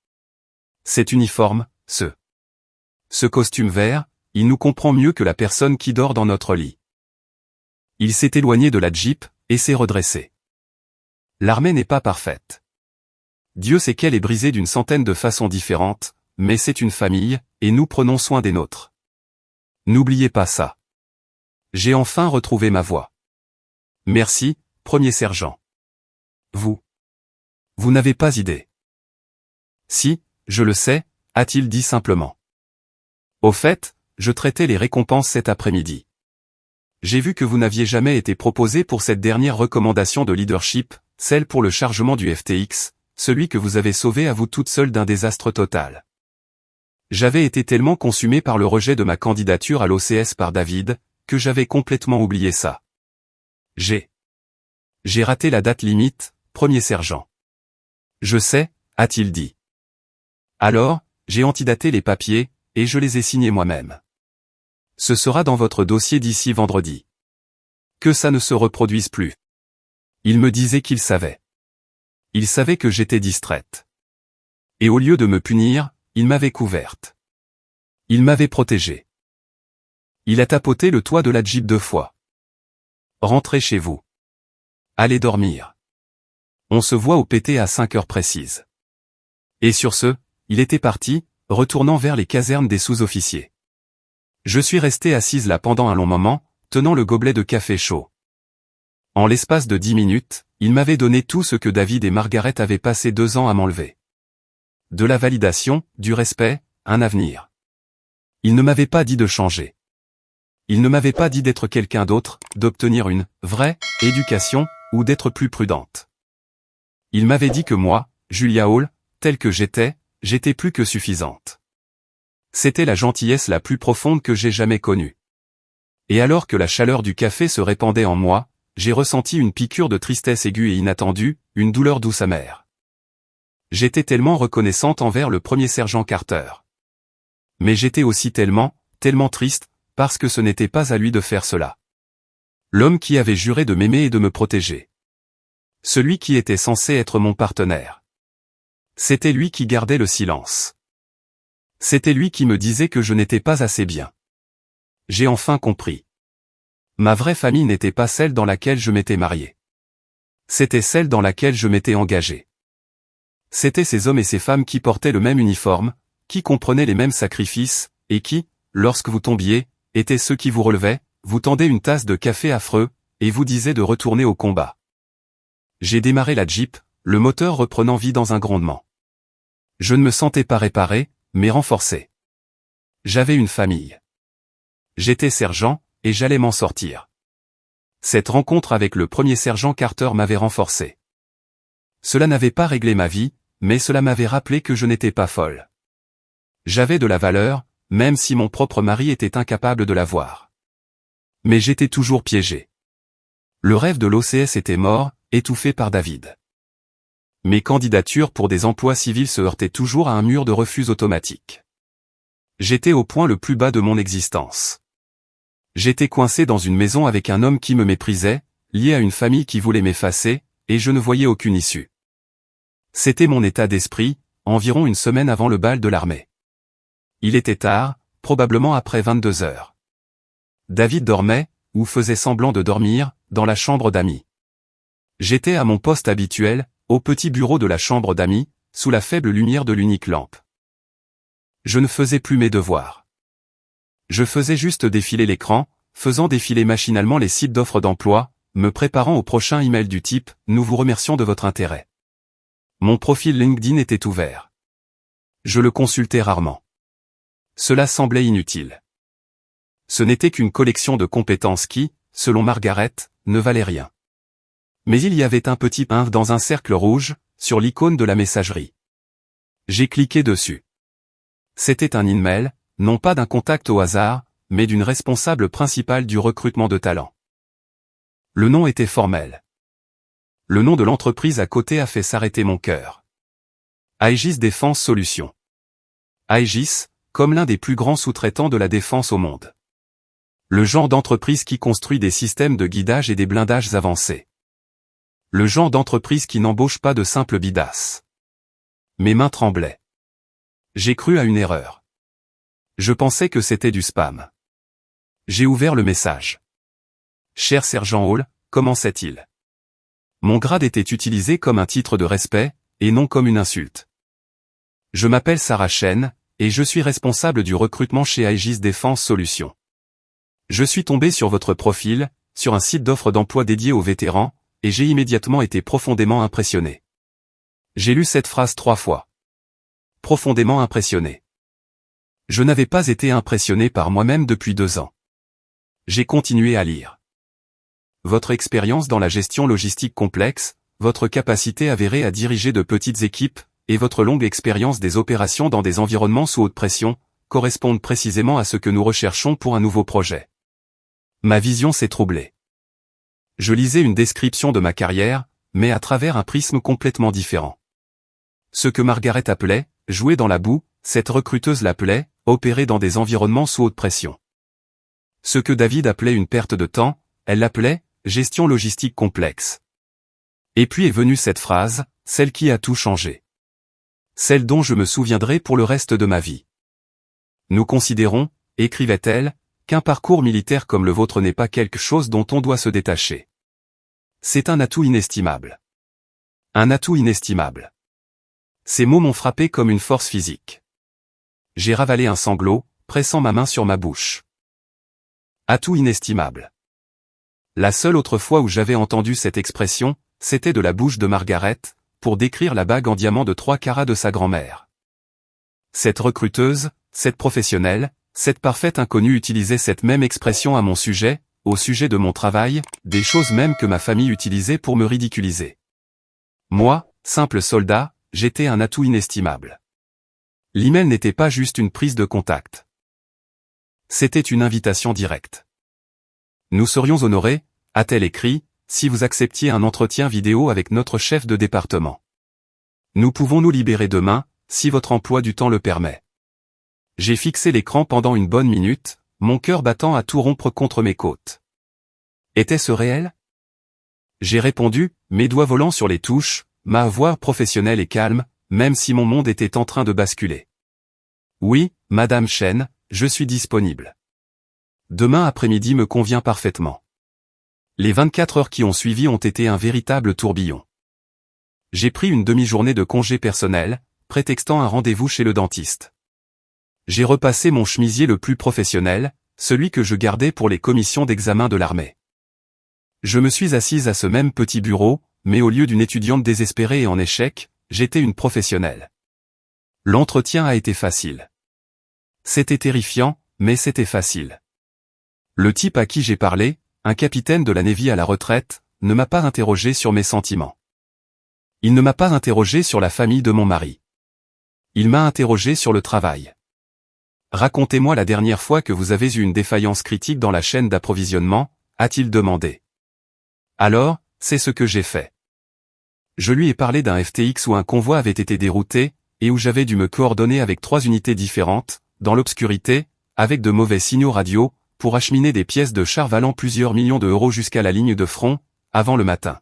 Cet uniforme, ce costume vert, il nous comprend mieux que la personne qui dort dans notre lit. Il s'est éloigné de la Jeep, et s'est redressé. L'armée n'est pas parfaite. Dieu sait qu'elle est brisée d'une centaine de façons différentes, mais c'est une famille, et nous prenons soin des nôtres. N'oubliez pas ça. J'ai enfin retrouvé ma voix. Merci, premier sergent. Vous n'avez pas idée. Si, je le sais, a-t-il dit simplement. Au fait, je traitais les récompenses cet après-midi. J'ai vu que vous n'aviez jamais été proposé pour cette dernière recommandation de leadership, celle pour le chargement du FTX, celui que vous avez sauvé à vous toute seule d'un désastre total. J'avais été tellement consumé par le rejet de ma candidature à l'OCS par David, que j'avais complètement oublié ça. J'ai raté la date limite, premier sergent. Je sais, a-t-il dit. Alors, j'ai antidaté les papiers, et je les ai signés moi-même. Ce sera dans votre dossier d'ici vendredi. Que ça ne se reproduise plus. Il me disait qu'il savait. Il savait que j'étais distraite. Et au lieu de me punir, il m'avait couverte. Il m'avait protégée. Il a tapoté le toit de la Jeep 2 fois. Rentrez chez vous. Allez dormir. On se voit au PT à 5 heures précises. Et sur ce, il était parti, retournant vers les casernes des sous-officiers. Je suis resté assise là pendant un long moment, tenant le gobelet de café chaud. En l'espace de 10 minutes, il m'avait donné tout ce que David et Margaret avaient passé 2 ans à m'enlever. de la validation, du respect, un avenir. Il ne m'avait pas dit de changer. Il ne m'avait pas dit d'être quelqu'un d'autre, d'obtenir une vraie éducation, ou d'être plus prudente. Il m'avait dit que moi, Julia Hall, telle que j'étais plus que suffisante. C'était la gentillesse la plus profonde que j'ai jamais connue. Et alors que la chaleur du café se répandait en moi, j'ai ressenti une piqûre de tristesse aiguë et inattendue, une douleur douce amère. J'étais tellement reconnaissante envers le premier sergent Carter. Mais j'étais aussi tellement triste, parce que ce n'était pas à lui de faire cela. L'homme qui avait juré de m'aimer et de me protéger. Celui qui était censé être mon partenaire. C'était lui qui gardait le silence. C'était lui qui me disait que je n'étais pas assez bien. J'ai enfin compris. Ma vraie famille n'était pas celle dans laquelle je m'étais marié. C'était celle dans laquelle je m'étais engagé. C'étaient ces hommes et ces femmes qui portaient le même uniforme, qui comprenaient les mêmes sacrifices, et qui, lorsque vous tombiez, étaient ceux qui vous relevaient, vous tendaient une tasse de café affreux, et vous disaient de retourner au combat. J'ai démarré la Jeep, le moteur reprenant vie dans un grondement. Je ne me sentais pas réparé, mais renforcé. J'avais une famille. J'étais sergent, et j'allais m'en sortir. Cette rencontre avec le premier sergent Carter m'avait renforcé. Cela n'avait pas réglé ma vie, mais cela m'avait rappelé que je n'étais pas folle. J'avais de la valeur, même si mon propre mari était incapable de la voir. Mais j'étais toujours piégé. Le rêve de l'OCS était mort, étouffé par David. Mes candidatures pour des emplois civils se heurtaient toujours à un mur de refus automatique. J'étais au point le plus bas de mon existence. J'étais coincé dans une maison avec un homme qui me méprisait, lié à une famille qui voulait m'effacer, et je ne voyais aucune issue. C'était mon état d'esprit, environ une semaine avant le bal de l'armée. Il était tard, probablement après 22 heures. David dormait, ou faisait semblant de dormir, dans la chambre d'amis. J'étais à mon poste habituel, au petit bureau de la chambre d'amis, sous la faible lumière de l'unique lampe. Je ne faisais plus mes devoirs. Je faisais juste défiler l'écran, faisant défiler machinalement les sites d'offres d'emploi, me préparant au prochain email du type « Nous vous remercions de votre intérêt ». Mon profil LinkedIn était ouvert. Je le consultais rarement. Cela semblait inutile. Ce n'était qu'une collection de compétences qui, selon Margaret, ne valait rien. Mais il y avait un petit 1 dans un cercle rouge, sur l'icône de la messagerie. J'ai cliqué dessus. C'était un email, non pas d'un contact au hasard, mais d'une responsable principale du recrutement de talents. Le nom était formel. Le nom de l'entreprise à côté a fait s'arrêter mon cœur. Aegis Défense Solutions. Aegis, comme l'un des plus grands sous-traitants de la défense au monde. Le genre d'entreprise qui construit des systèmes de guidage et des blindages avancés. Le genre d'entreprise qui n'embauche pas de simples bidasses. Mes mains tremblaient. J'ai cru à une erreur. Je pensais que c'était du spam. J'ai ouvert le message. Cher sergent Hall, commençait-il. Mon grade était utilisé comme un titre de respect, et non comme une insulte. Je m'appelle Sarah Chen, et je suis responsable du recrutement chez Aegis Défense Solutions. Je suis tombé sur votre profil, sur un site d'offres d'emploi dédié aux vétérans, et j'ai immédiatement été profondément impressionné. J'ai lu cette phrase 3 fois. Profondément impressionné. Je n'avais pas été impressionné par moi-même depuis 2 ans. J'ai continué à lire. Votre expérience dans la gestion logistique complexe, votre capacité avérée à diriger de petites équipes, et votre longue expérience des opérations dans des environnements sous haute pression, correspondent précisément à ce que nous recherchons pour un nouveau projet. Ma vision s'est troublée. Je lisais une description de ma carrière, mais à travers un prisme complètement différent. Ce que Margaret appelait « jouer dans la boue », cette recruteuse l'appelait « opérer dans des environnements sous haute pression ». Ce que David appelait une perte de temps, elle l'appelait « gestion logistique complexe ». Et puis est venue cette phrase, celle qui a tout changé. Celle dont je me souviendrai pour le reste de ma vie. Nous considérons, écrivait-elle, qu'un parcours militaire comme le vôtre n'est pas quelque chose dont on doit se détacher. C'est un atout inestimable. Un atout inestimable. Ces mots m'ont frappé comme une force physique. J'ai ravalé un sanglot, pressant ma main sur ma bouche. Atout inestimable. La seule autre fois où j'avais entendu cette expression, c'était de la bouche de Margaret, pour décrire la bague en diamant de 3 carats de sa grand-mère. cette recruteuse, cette professionnelle, cette parfaite inconnue utilisait cette même expression à mon sujet, au sujet de mon travail, des choses même que ma famille utilisait pour me ridiculiser. Moi, simple soldat, j'étais un atout inestimable. L'email n'était pas juste une prise de contact. C'était une invitation directe. Nous serions honorés, a-t-elle écrit, si vous acceptiez un entretien vidéo avec notre chef de département. Nous pouvons nous libérer demain, si votre emploi du temps le permet. J'ai fixé l'écran pendant une bonne minute, mon cœur battant à tout rompre contre mes côtes. Était-ce réel? J'ai répondu, mes doigts volant sur les touches, ma voix professionnelle et calme, même si mon monde était en train de basculer. Oui, Madame Chen, je suis disponible. Demain après-midi me convient parfaitement. Les 24 heures qui ont suivi ont été un véritable tourbillon. J'ai pris une demi-journée de congé personnel, prétextant un rendez-vous chez le dentiste. J'ai repassé mon chemisier le plus professionnel, celui que je gardais pour les commissions d'examen de l'armée. Je me suis assise à ce même petit bureau, mais au lieu d'une étudiante désespérée et en échec, j'étais une professionnelle. L'entretien a été facile. C'était terrifiant, mais c'était facile. Le type à qui j'ai parlé, un capitaine de la Navy à la retraite, ne m'a pas interrogé sur mes sentiments. Il ne m'a pas interrogé sur la famille de mon mari. Il m'a interrogé sur le travail. Racontez-moi la dernière fois que vous avez eu une défaillance critique dans la chaîne d'approvisionnement, a-t-il demandé. Alors, c'est ce que j'ai fait. Je lui ai parlé d'un FTX où un convoi avait été dérouté, et où j'avais dû me coordonner avec 3 unités différentes, dans l'obscurité, avec de mauvais signaux radio, pour acheminer des pièces de char valant plusieurs millions d'euros jusqu'à la ligne de front, avant le matin.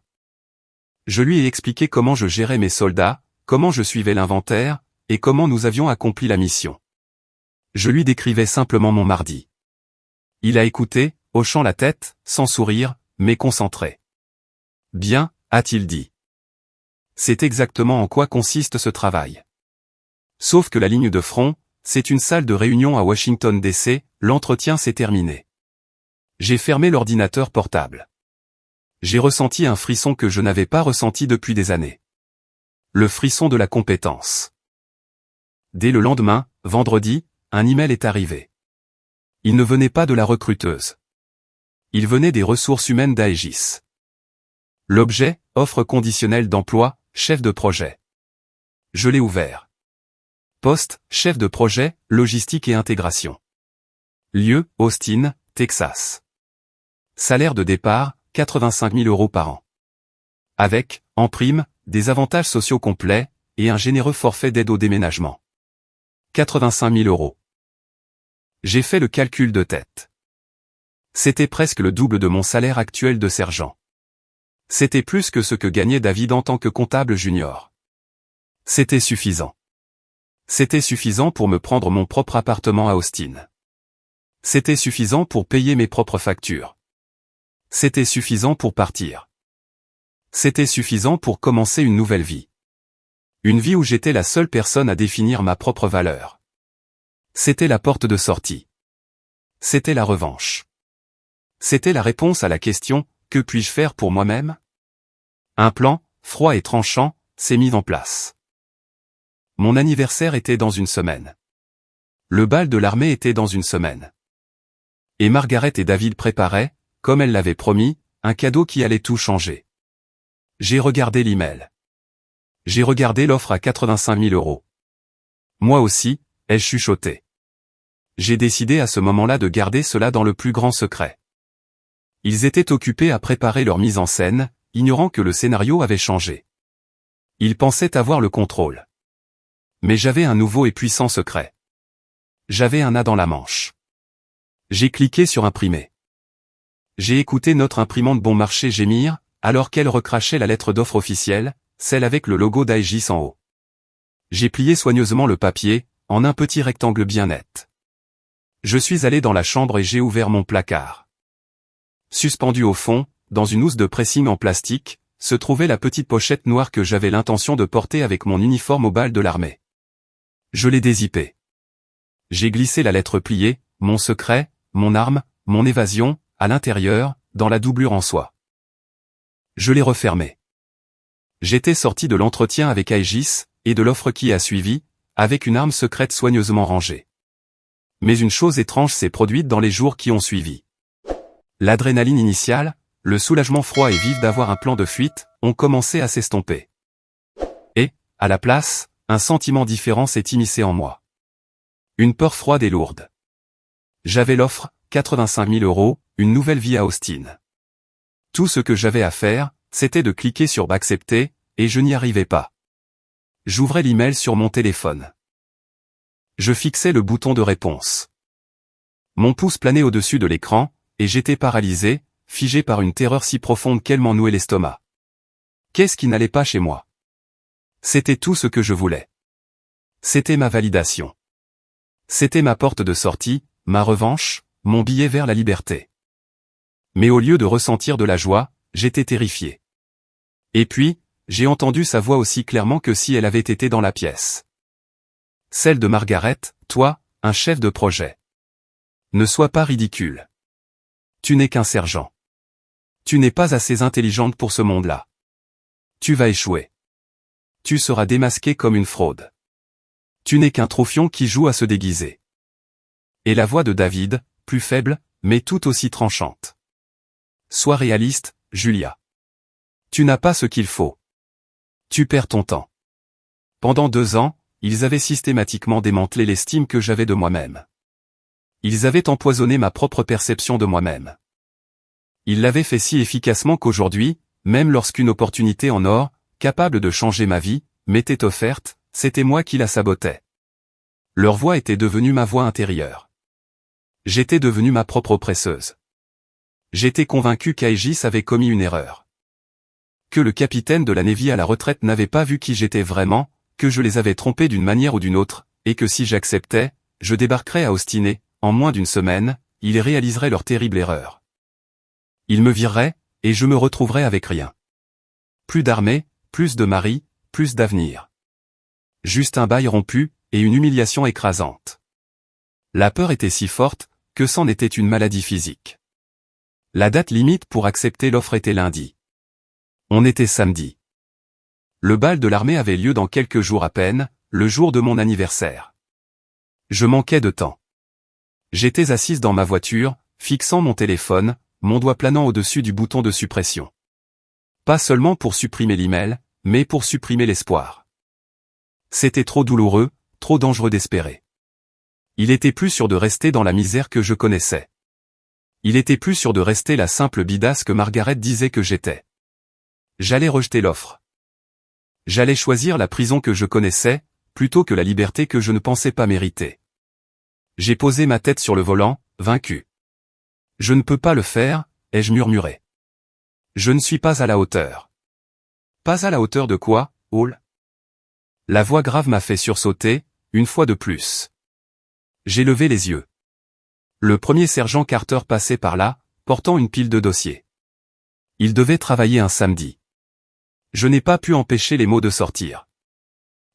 Je lui ai expliqué comment je gérais mes soldats, comment je suivais l'inventaire, et comment nous avions accompli la mission. Je lui décrivais simplement mon mardi. Il a écouté, hochant la tête, sans sourire, mais concentré. Bien, a-t-il dit. C'est exactement en quoi consiste ce travail. Sauf que la ligne de front, c'est une salle de réunion à Washington DC, l'entretien s'est terminé. J'ai fermé l'ordinateur portable. J'ai ressenti un frisson que je n'avais pas ressenti depuis des années. Le frisson de la compétence. Dès le lendemain, vendredi, un email est arrivé. Il ne venait pas de la recruteuse. Il venait des ressources humaines d'Aegis. L'objet, offre conditionnelle d'emploi, chef de projet. Je l'ai ouvert. Poste, chef de projet, logistique et intégration. Lieu, Austin, Texas. Salaire de départ, 85 000 € par an. Avec, en prime, des avantages sociaux complets, et un généreux forfait d'aide au déménagement. 85 000 €. J'ai fait le calcul de tête. C'était presque le double de mon salaire actuel de sergent. C'était plus que ce que gagnait David en tant que comptable junior. C'était suffisant. C'était suffisant pour me prendre mon propre appartement à Austin. C'était suffisant pour payer mes propres factures. C'était suffisant pour partir. C'était suffisant pour commencer une nouvelle vie. Une vie où j'étais la seule personne à définir ma propre valeur. C'était la porte de sortie. C'était la revanche. C'était la réponse à la question, que puis-je faire pour moi-même? Un plan, froid et tranchant, s'est mis en place. Mon anniversaire était dans une semaine. Le bal de l'armée était dans une semaine. Et Margaret et David préparaient, comme elle l'avait promis, un cadeau qui allait tout changer. J'ai regardé l'email. J'ai regardé l'offre à 85 000 €. Moi aussi, ai-je chuchoté. J'ai décidé à ce moment-là de garder cela dans le plus grand secret. Ils étaient occupés à préparer leur mise en scène, ignorant que le scénario avait changé. Ils pensaient avoir le contrôle. Mais j'avais un nouveau et puissant secret. J'avais un as dans la manche. J'ai cliqué sur imprimer. J'ai écouté notre imprimante bon marché gémir, alors qu'elle recrachait la lettre d'offre officielle, celle avec le logo d'Aegis en haut. J'ai plié soigneusement le papier, en un petit rectangle bien net. Je suis allé dans la chambre et j'ai ouvert mon placard. Suspendue au fond, dans une housse de pressing en plastique, se trouvait la petite pochette noire que j'avais l'intention de porter avec mon uniforme au bal de l'armée. Je l'ai dézippée. J'ai glissé la lettre pliée, mon secret, mon arme, mon évasion, à l'intérieur, dans la doublure en soie. Je l'ai refermée. J'étais sorti de l'entretien avec Aegis, et de l'offre qui a suivi, avec une arme secrète soigneusement rangée. Mais une chose étrange s'est produite dans les jours qui ont suivi. L'adrénaline initiale, le soulagement froid et vif d'avoir un plan de fuite, ont commencé à s'estomper. Et, à la place, un sentiment différent s'est immiscé en moi. Une peur froide et lourde. J'avais l'offre, 85 000 €, une nouvelle vie à Austin. Tout ce que j'avais à faire, c'était de cliquer sur accepter, et je n'y arrivais pas. J'ouvrais l'email sur mon téléphone. Je fixais le bouton de réponse. Mon pouce planait au-dessus de l'écran, et j'étais paralysé, figé par une terreur si profonde qu'elle m'en nouait l'estomac. Qu'est-ce qui n'allait pas chez moi? C'était tout ce que je voulais. C'était ma validation. C'était ma porte de sortie, ma revanche, mon billet vers la liberté. Mais au lieu de ressentir de la joie, j'étais terrifié. Et puis, j'ai entendu sa voix aussi clairement que si elle avait été dans la pièce. Celle de Margaret, toi, un chef de projet. Ne sois pas ridicule. Tu n'es qu'un sergent. Tu n'es pas assez intelligente pour ce monde-là. Tu vas échouer. Tu seras démasqué comme une fraude. Tu n'es qu'un trophion qui joue à se déguiser. Et la voix de David, plus faible, mais tout aussi tranchante. Sois réaliste, Julia. Tu n'as pas ce qu'il faut. Tu perds ton temps. Pendant 2 ans, ils avaient systématiquement démantelé l'estime que j'avais de moi-même. Ils avaient empoisonné ma propre perception de moi-même. Ils l'avaient fait si efficacement qu'aujourd'hui, même lorsqu'une opportunité en or, capable de changer ma vie, m'était offerte, c'était moi qui la sabotais. Leur voix était devenue ma voix intérieure. J'étais devenue ma propre oppresseuse. J'étais convaincu qu'Aegis avait commis une erreur. Que le capitaine de la Navy à la retraite n'avait pas vu qui j'étais vraiment, que je les avais trompés d'une manière ou d'une autre, et que si j'acceptais, je débarquerais à Austin et, en moins d'une semaine, ils réaliseraient leur terrible erreur. Ils me vireraient, et je me retrouverais avec rien. Plus d'armée, plus de mari, plus d'avenir. Juste un bail rompu, et une humiliation écrasante. La peur était si forte, que c'en était une maladie physique. La date limite pour accepter l'offre était lundi. On était samedi. Le bal de l'armée avait lieu dans quelques jours à peine, le jour de mon anniversaire. Je manquais de temps. J'étais assise dans ma voiture, fixant mon téléphone, mon doigt planant au-dessus du bouton de suppression. Pas seulement pour supprimer l'email, mais pour supprimer l'espoir. C'était trop douloureux, trop dangereux d'espérer. Il était plus sûr de rester dans la misère que je connaissais. Il était plus sûr de rester la simple bidasse que Margaret disait que j'étais. J'allais rejeter l'offre. J'allais choisir la prison que je connaissais, plutôt que la liberté que je ne pensais pas mériter. J'ai posé ma tête sur le volant, vaincu. Je ne peux pas le faire, ai-je murmuré. Je ne suis pas à la hauteur. Pas à la hauteur de quoi, Hall? La voix grave m'a fait sursauter, une fois de plus. J'ai levé les yeux. Le premier sergent Carter passait par là, portant une pile de dossiers. Il devait travailler un samedi. Je n'ai pas pu empêcher les mots de sortir.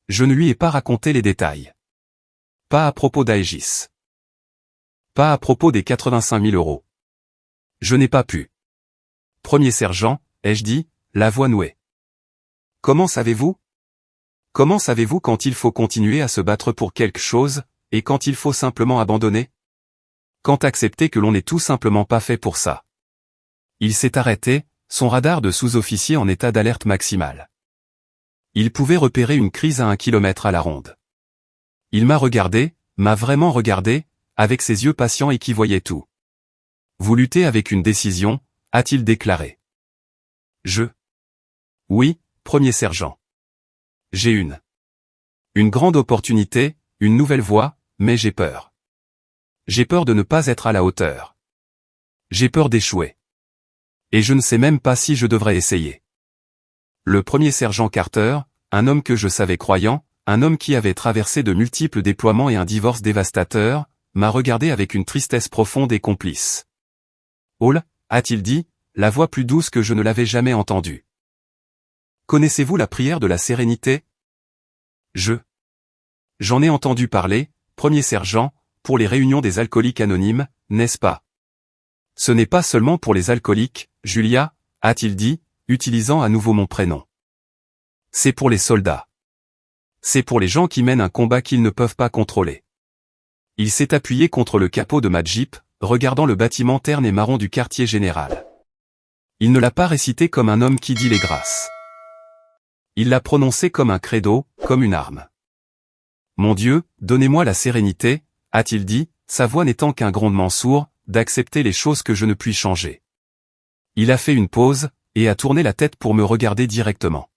Je ne lui ai pas raconté les détails. Pas à propos d'Aegis. Pas à propos des 85 000 €. Je n'ai pas pu. Premier sergent, ai-je dit, la voix nouée. Comment savez-vous? Comment savez-vous quand il faut continuer à se battre pour quelque chose, et quand il faut simplement abandonner? Quand accepter que l'on n'est tout simplement pas fait pour ça? Il s'est arrêté, son radar de sous-officier en état d'alerte maximale. Il pouvait repérer une crise à 1 kilomètre à la ronde. Il m'a regardé, m'a vraiment regardé, avec ses yeux patients et qui voyaient tout. Vous luttez avec une décision, a-t-il déclaré. Oui, premier sergent. J'ai une grande opportunité, une nouvelle voie, mais j'ai peur. J'ai peur de ne pas être à la hauteur. J'ai peur d'échouer. Et je ne sais même pas si je devrais essayer. Le premier sergent Carter, un homme que je savais croyant, un homme qui avait traversé de multiples déploiements et un divorce dévastateur, m'a regardé avec une tristesse profonde et complice. Hall, a-t-il dit, la voix plus douce que je ne l'avais jamais entendue. Connaissez-vous la prière de la sérénité? J'en ai entendu parler, premier sergent, pour les réunions des alcooliques anonymes, n'est-ce pas? Ce n'est pas seulement pour les alcooliques, Julia, a-t-il dit, utilisant à nouveau mon prénom. C'est pour les soldats. C'est pour les gens qui mènent un combat qu'ils ne peuvent pas contrôler. Il s'est appuyé contre le capot de ma Jeep, regardant le bâtiment terne et marron du quartier général. Il ne l'a pas récité comme un homme qui dit les grâces. Il l'a prononcé comme un credo, comme une arme. Mon Dieu, donnez-moi la sérénité, a-t-il dit, sa voix n'étant qu'un grondement sourd, d'accepter les choses que je ne puis changer. Il a fait une pause, et a tourné la tête pour me regarder directement.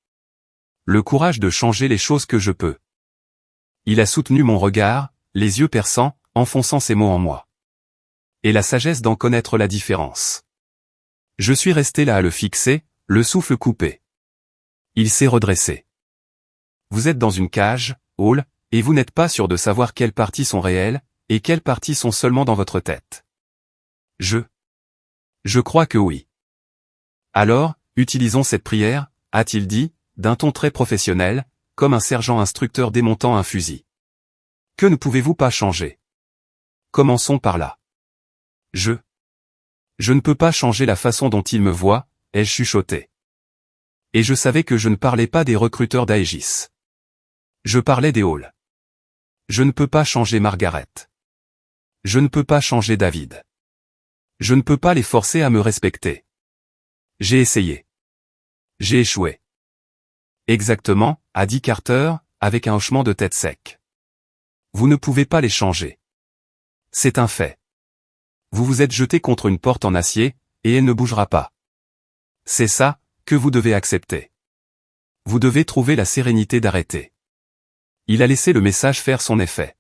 Le courage de changer les choses que je peux. Il a soutenu mon regard, les yeux perçants, enfonçant ses mots en moi. Et la sagesse d'en connaître la différence. Je suis resté là à le fixer, le souffle coupé. Il s'est redressé. Vous êtes dans une cage, Hall, et vous n'êtes pas sûr de savoir quelles parties sont réelles, et quelles parties sont seulement dans votre tête. Je crois que oui. Alors, utilisons cette prière, a-t-il dit, d'un ton très professionnel, comme un sergent instructeur démontant un fusil. Que ne pouvez-vous pas changer? Commençons par là. Je ne peux pas changer la façon dont il me voit, ai-je chuchoté. Et je savais que je ne parlais pas des recruteurs d'Aegis. Je parlais des Hall. Je ne peux pas changer Margaret. Je ne peux pas changer David. Je ne peux pas les forcer à me respecter. J'ai essayé. J'ai échoué. Exactement, a dit Carter, avec un hochement de tête sec. Vous ne pouvez pas les changer. C'est un fait. Vous vous êtes jeté contre une porte en acier, et elle ne bougera pas. C'est ça, que vous devez accepter. Vous devez trouver la sérénité d'arrêter. Il a laissé le message faire son effet.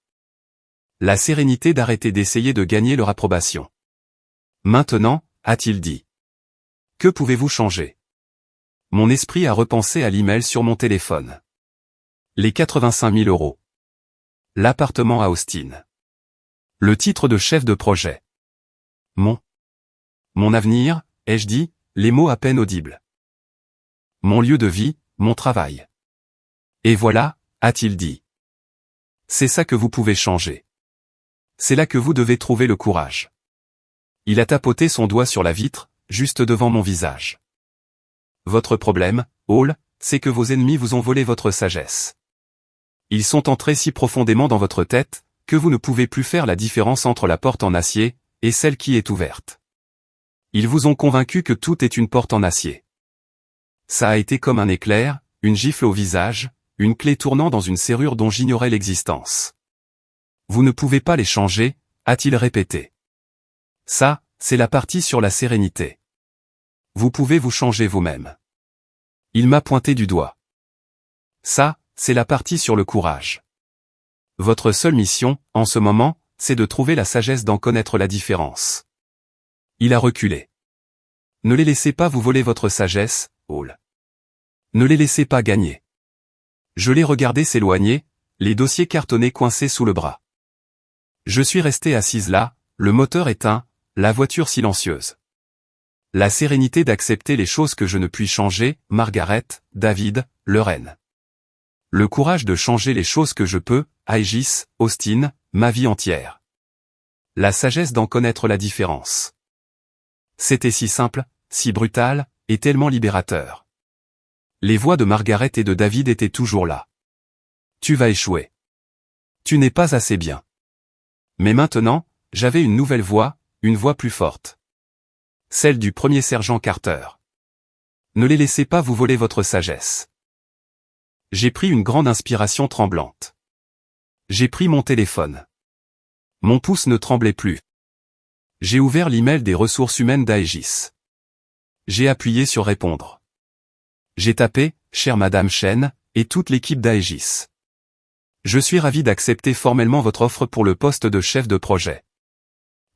La sérénité d'arrêter d'essayer de gagner leur approbation. Maintenant, a-t-il dit. Que pouvez-vous changer? Mon esprit a repensé à l'email sur mon téléphone. Les 85 000 €. L'appartement à Austin. Le titre de chef de projet. Mon avenir, ai-je dit, les mots à peine audibles. Mon lieu de vie, mon travail. Et voilà, a-t-il dit. C'est ça que vous pouvez changer. C'est là que vous devez trouver le courage. Il a tapoté son doigt sur la vitre, juste devant mon visage. Votre problème, Hall, c'est que vos ennemis vous ont volé votre sagesse. Ils sont entrés si profondément dans votre tête, que vous ne pouvez plus faire la différence entre la porte en acier, et celle qui est ouverte. Ils vous ont convaincu que tout est une porte en acier. Ça a été comme un éclair, une gifle au visage, une clé tournant dans une serrure dont j'ignorais l'existence. Vous ne pouvez pas les changer, a-t-il répété. Ça, c'est la partie sur la sérénité. Vous pouvez vous changer vous-même. Il m'a pointé du doigt. Ça, c'est la partie sur le courage. Votre seule mission, en ce moment, c'est de trouver la sagesse d'en connaître la différence. Il a reculé. Ne les laissez pas vous voler votre sagesse, Hall. Ne les laissez pas gagner. Je l'ai regardé s'éloigner, les dossiers cartonnés coincés sous le bras. Je suis resté assise là, le moteur éteint, la voiture silencieuse. La sérénité d'accepter les choses que je ne puis changer, Margaret, David, Lorraine. Le courage de changer les choses que je peux, Aegis, Austin, ma vie entière. La sagesse d'en connaître la différence. C'était si simple, si brutal, et tellement libérateur. Les voix de Margaret et de David étaient toujours là. Tu vas échouer. Tu n'es pas assez bien. Mais maintenant, j'avais une nouvelle voix, une voix plus forte. Celle du premier sergent Carter. Ne les laissez pas vous voler votre sagesse. J'ai pris une grande inspiration tremblante. J'ai pris mon téléphone. Mon pouce ne tremblait plus. J'ai ouvert l'email des ressources humaines d'Aegis. J'ai appuyé sur répondre. J'ai tapé, chère Madame Chen, et toute l'équipe d'Aegis. Je suis ravi d'accepter formellement votre offre pour le poste de chef de projet.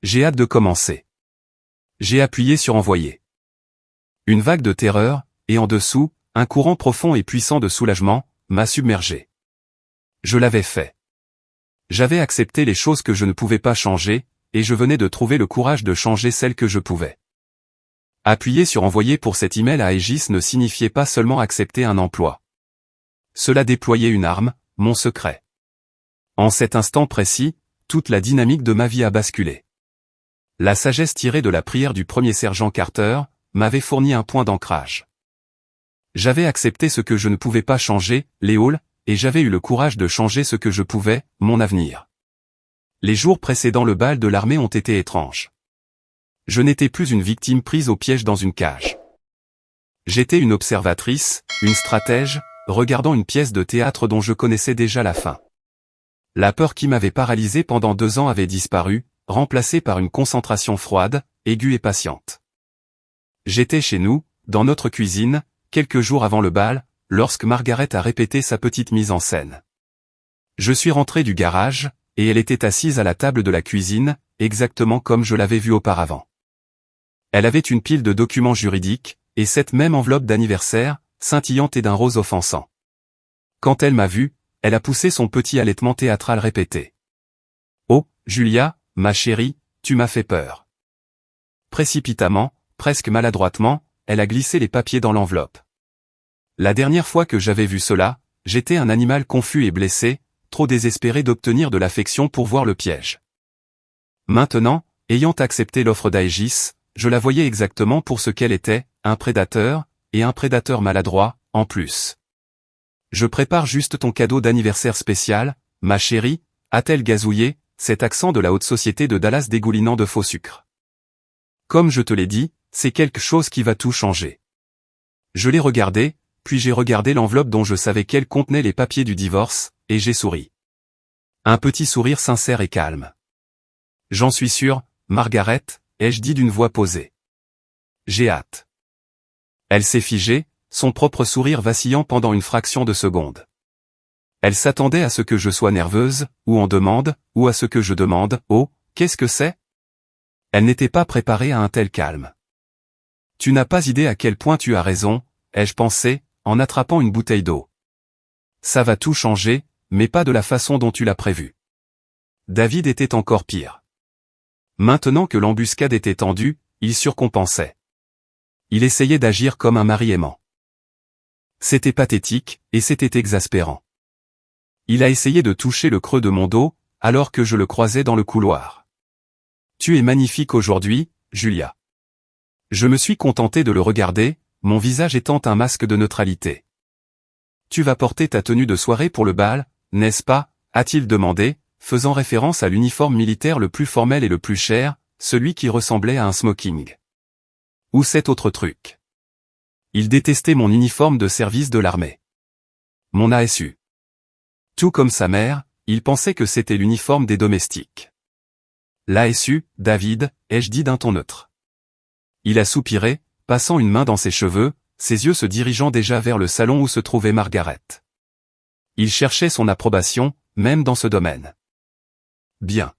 J'ai hâte de commencer. J'ai appuyé sur envoyer. Une vague de terreur, et en dessous, un courant profond et puissant de soulagement, m'a submergé. Je l'avais fait. J'avais accepté les choses que je ne pouvais pas changer, et je venais de trouver le courage de changer celles que je pouvais. Appuyer sur envoyer pour cet email à Aegis ne signifiait pas seulement accepter un emploi. Cela déployait une arme, mon secret. En cet instant précis, toute la dynamique de ma vie a basculé. La sagesse tirée de la prière du premier sergent Carter m'avait fourni un point d'ancrage. J'avais accepté ce que je ne pouvais pas changer, les Hall, et j'avais eu le courage de changer ce que je pouvais, mon avenir. Les jours précédant le bal de l'armée ont été étranges. Je n'étais plus une victime prise au piège dans une cage. J'étais une observatrice, une stratège, regardant une pièce de théâtre dont je connaissais déjà la fin. La peur qui m'avait paralysé pendant 2 ans avait disparu, remplacée par une concentration froide, aiguë et patiente. J'étais chez nous, dans notre cuisine, quelques jours avant le bal, lorsque Margaret a répété sa petite mise en scène. Je suis rentré du garage, et elle était assise à la table de la cuisine, exactement comme je l'avais vue auparavant. Elle avait une pile de documents juridiques, et cette même enveloppe d'anniversaire, scintillante et d'un rose offensant. Quand elle m'a vu, elle a poussé son petit halètement théâtral répété. « Oh, Julia, ma chérie, tu m'as fait peur. » Précipitamment, presque maladroitement, elle a glissé les papiers dans l'enveloppe. La dernière fois que j'avais vu cela, j'étais un animal confus et blessé, trop désespéré d'obtenir de l'affection pour voir le piège. Maintenant, ayant accepté l'offre d'Aegis, je la voyais exactement pour ce qu'elle était, un prédateur, et un prédateur maladroit, en plus. « Je prépare juste ton cadeau d'anniversaire spécial, ma chérie », a-t-elle gazouillé, cet accent de la haute société de Dallas dégoulinant de faux sucre. Comme je te l'ai dit, c'est quelque chose qui va tout changer. Je l'ai regardé, puis j'ai regardé l'enveloppe dont je savais qu'elle contenait les papiers du divorce, et j'ai souri. Un petit sourire sincère et calme. « J'en suis sûr, Margaret », ai-je dit d'une voix posée. « J'ai hâte. » Elle s'est figée, son propre sourire vacillant pendant une fraction de seconde. Elle s'attendait à ce que je sois nerveuse, ou en demande, ou à ce que je demande « Oh, qu'est-ce que c'est ?» Elle n'était pas préparée à un tel calme. « Tu n'as pas idée à quel point tu as raison », ai-je pensé, en attrapant une bouteille d'eau. « Ça va tout changer, mais pas de la façon dont tu l'as prévu. » David était encore pire. Maintenant que l'embuscade était tendue, il surcompensait. Il essayait d'agir comme un mari aimant. C'était pathétique, et c'était exaspérant. Il a essayé de toucher le creux de mon dos, alors que je le croisais dans le couloir. « Tu es magnifique aujourd'hui, Julia. » Je me suis contenté de le regarder, mon visage étant un masque de neutralité. « Tu vas porter ta tenue de soirée pour le bal, n'est-ce pas ?» a-t-il demandé, faisant référence à l'uniforme militaire le plus formel et le plus cher, celui qui ressemblait à un smoking. Ou cet autre truc. Il détestait mon uniforme de service de l'armée. Mon ASU. Tout comme sa mère, il pensait que c'était l'uniforme des domestiques. L'ASU, David, ai-je dit d'un ton neutre. Il a soupiré, passant une main dans ses cheveux, ses yeux se dirigeant déjà vers le salon où se trouvait Margaret. Il cherchait son approbation, même dans ce domaine. Bien.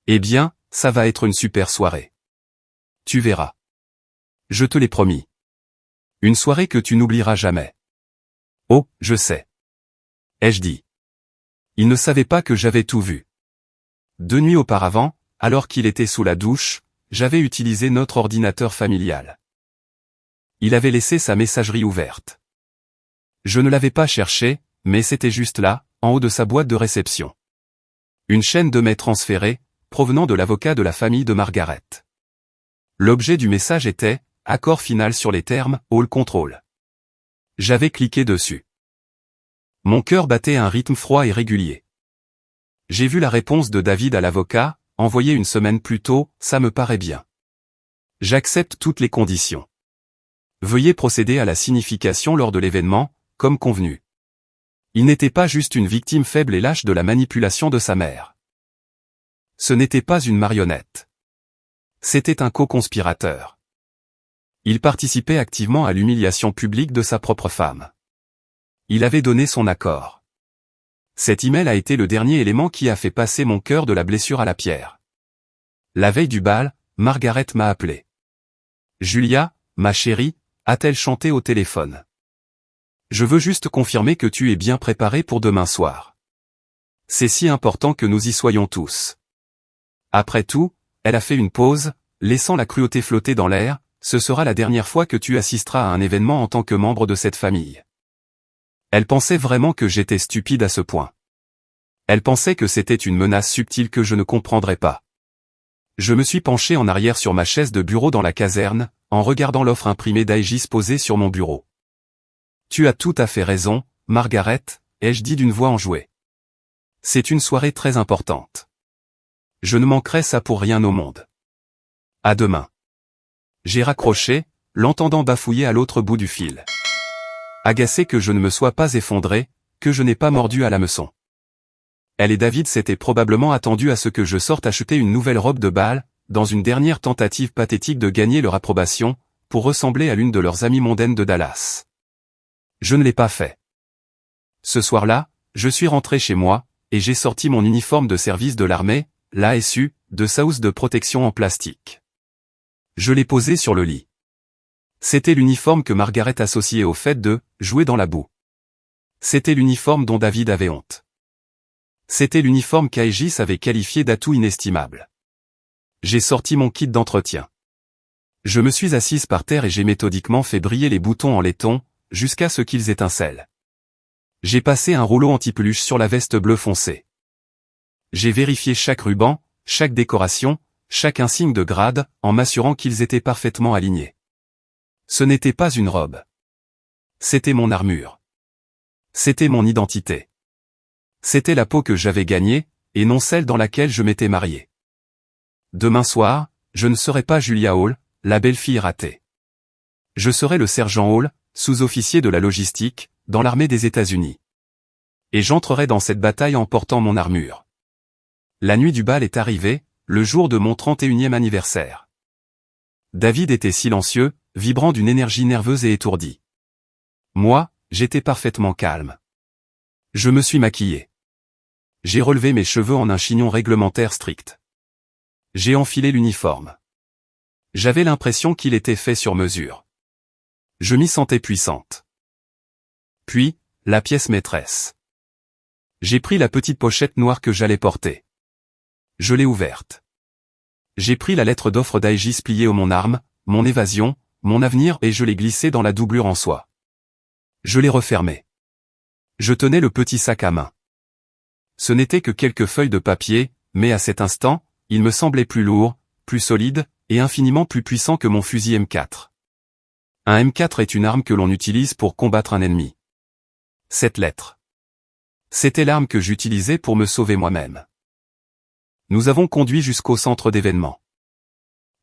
Eh bien, ça va être une super soirée. Tu verras. Je te l'ai promis. Une soirée que tu n'oublieras jamais. Oh, je sais. Ai-je dit. Il ne savait pas que j'avais tout vu. 2 nuits auparavant, alors qu'il était sous la douche, j'avais utilisé notre ordinateur familial. Il avait laissé sa messagerie ouverte. Je ne l'avais pas cherché, mais c'était juste là, en haut de sa boîte de réception. Une chaîne de mails transférés, provenant de l'avocat de la famille de Margaret. L'objet du message était « Accord final sur les termes, all control ». J'avais cliqué dessus. Mon cœur battait à un rythme froid et régulier. J'ai vu la réponse de David à l'avocat, envoyée une semaine plus tôt, ça me paraît bien. J'accepte toutes les conditions. Veuillez procéder à la signification lors de l'événement, comme convenu. Il n'était pas juste une victime faible et lâche de la manipulation de sa mère. Ce n'était pas une marionnette. C'était un co-conspirateur. Il participait activement à l'humiliation publique de sa propre femme. Il avait donné son accord. Cet email a été le dernier élément qui a fait passer mon cœur de la blessure à la pierre. La veille du bal, Margaret m'a appelé. « Julia, ma chérie », a-t-elle chanté au téléphone. « Je veux juste confirmer que tu es bien préparée pour demain soir. C'est si important que nous y soyons tous. » Après tout, elle a fait une pause, laissant la cruauté flotter dans l'air, ce sera la dernière fois que tu assisteras à un événement en tant que membre de cette famille. Elle pensait vraiment que j'étais stupide à ce point. Elle pensait que c'était une menace subtile que je ne comprendrais pas. Je me suis penché en arrière sur ma chaise de bureau dans la caserne, en regardant l'offre imprimée d'Aegis posée sur mon bureau. Tu as tout à fait raison, Margaret, ai-je dit d'une voix enjouée. C'est une soirée très importante. Je ne manquerai ça pour rien au monde. À demain. J'ai raccroché, l'entendant bafouiller à l'autre bout du fil. Agacé que je ne me sois pas effondré, que je n'ai pas mordu à l'hameçon. Elle et David s'étaient probablement attendus à ce que je sorte acheter une nouvelle robe de bal, dans une dernière tentative pathétique de gagner leur approbation, pour ressembler à l'une de leurs amies mondaines de Dallas. Je ne l'ai pas fait. Ce soir-là, je suis rentré chez moi, et j'ai sorti mon uniforme de service de l'armée, l'ASU, de sa housse de protection en plastique. Je l'ai posé sur le lit. C'était l'uniforme que Margaret associait au fait de « jouer dans la boue ». C'était l'uniforme dont David avait honte. C'était l'uniforme qu'Aegis avait qualifié d'atout inestimable. J'ai sorti mon kit d'entretien. Je me suis assise par terre et j'ai méthodiquement fait briller les boutons en laiton, jusqu'à ce qu'ils étincellent. J'ai passé un rouleau anti-peluche sur la veste bleu foncé. J'ai vérifié chaque ruban, chaque décoration, chaque insigne de grade, en m'assurant qu'ils étaient parfaitement alignés. Ce n'était pas une robe. C'était mon armure. C'était mon identité. C'était la peau que j'avais gagnée, et non celle dans laquelle je m'étais marié. Demain soir, je ne serai pas Julia Hall, la belle-fille ratée. Je serai le sergent Hall, sous-officier de la logistique, dans l'armée des États-Unis. Et j'entrerai dans cette bataille en portant mon armure. La nuit du bal est arrivée, le jour de mon 31e anniversaire. David était silencieux, vibrant d'une énergie nerveuse et étourdie. Moi, j'étais parfaitement calme. Je me suis maquillé. J'ai relevé mes cheveux en un chignon réglementaire strict. J'ai enfilé l'uniforme. J'avais l'impression qu'il était fait sur mesure. Je m'y sentais puissante. Puis, la pièce maîtresse. J'ai pris la petite pochette noire que j'allais porter. Je l'ai ouverte. J'ai pris la lettre d'offre d'Aegis pliée au mon arme, mon évasion, mon avenir et je l'ai glissée dans la doublure en soie. Je l'ai refermée. Je tenais le petit sac à main. Ce n'était que quelques feuilles de papier, mais à cet instant, il me semblait plus lourd, plus solide, et infiniment plus puissant que mon fusil M4. Un M4 est une arme que l'on utilise pour combattre un ennemi. Cette lettre. C'était l'arme que j'utilisais pour me sauver moi-même. Nous avons conduit jusqu'au centre d'événements.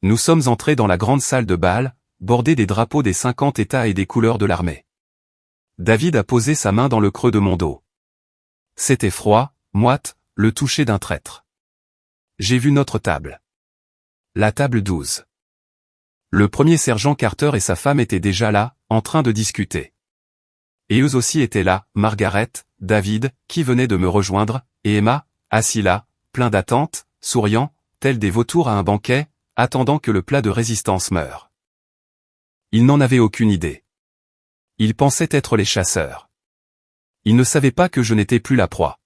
Nous sommes entrés dans la grande salle de bal, bordée des drapeaux des 50 États et des couleurs de l'armée. David a posé sa main dans le creux de mon dos. C'était froid, moite, le toucher d'un traître. J'ai vu notre table. La table 12. Le premier sergent Carter et sa femme étaient déjà là, en train de discuter. Et eux aussi étaient là, Margaret, David, qui venait de me rejoindre, et Emma, assis là, plein d'attente, souriant, tels des vautours à un banquet, attendant que le plat de résistance meure. Ils n'en avaient aucune idée. Ils pensaient être les chasseurs. Ils ne savaient pas que je n'étais plus la proie.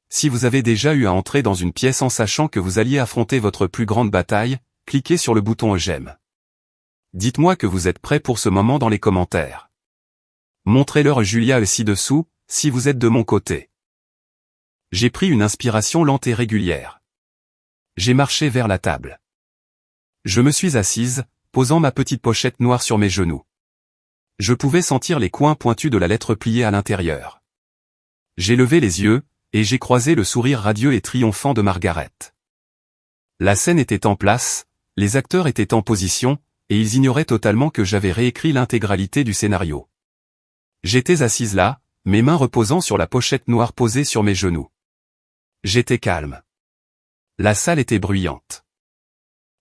Si vous avez déjà eu à entrer dans une pièce en sachant que vous alliez affronter votre plus grande bataille, cliquez sur le bouton j'aime. Dites-moi que vous êtes prêts pour ce moment dans les commentaires. Montrez-leur Julia ci-dessous, si vous êtes de mon côté. J'ai pris une inspiration lente et régulière. J'ai marché vers la table. Je me suis assise, posant ma petite pochette noire sur mes genoux. Je pouvais sentir les coins pointus de la lettre pliée à l'intérieur. J'ai levé les yeux, et j'ai croisé le sourire radieux et triomphant de Margaret. La scène était en place, les acteurs étaient en position, et ils ignoraient totalement que j'avais réécrit l'intégralité du scénario. J'étais assise là, mes mains reposant sur la pochette noire posée sur mes genoux. J'étais calme. La salle était bruyante.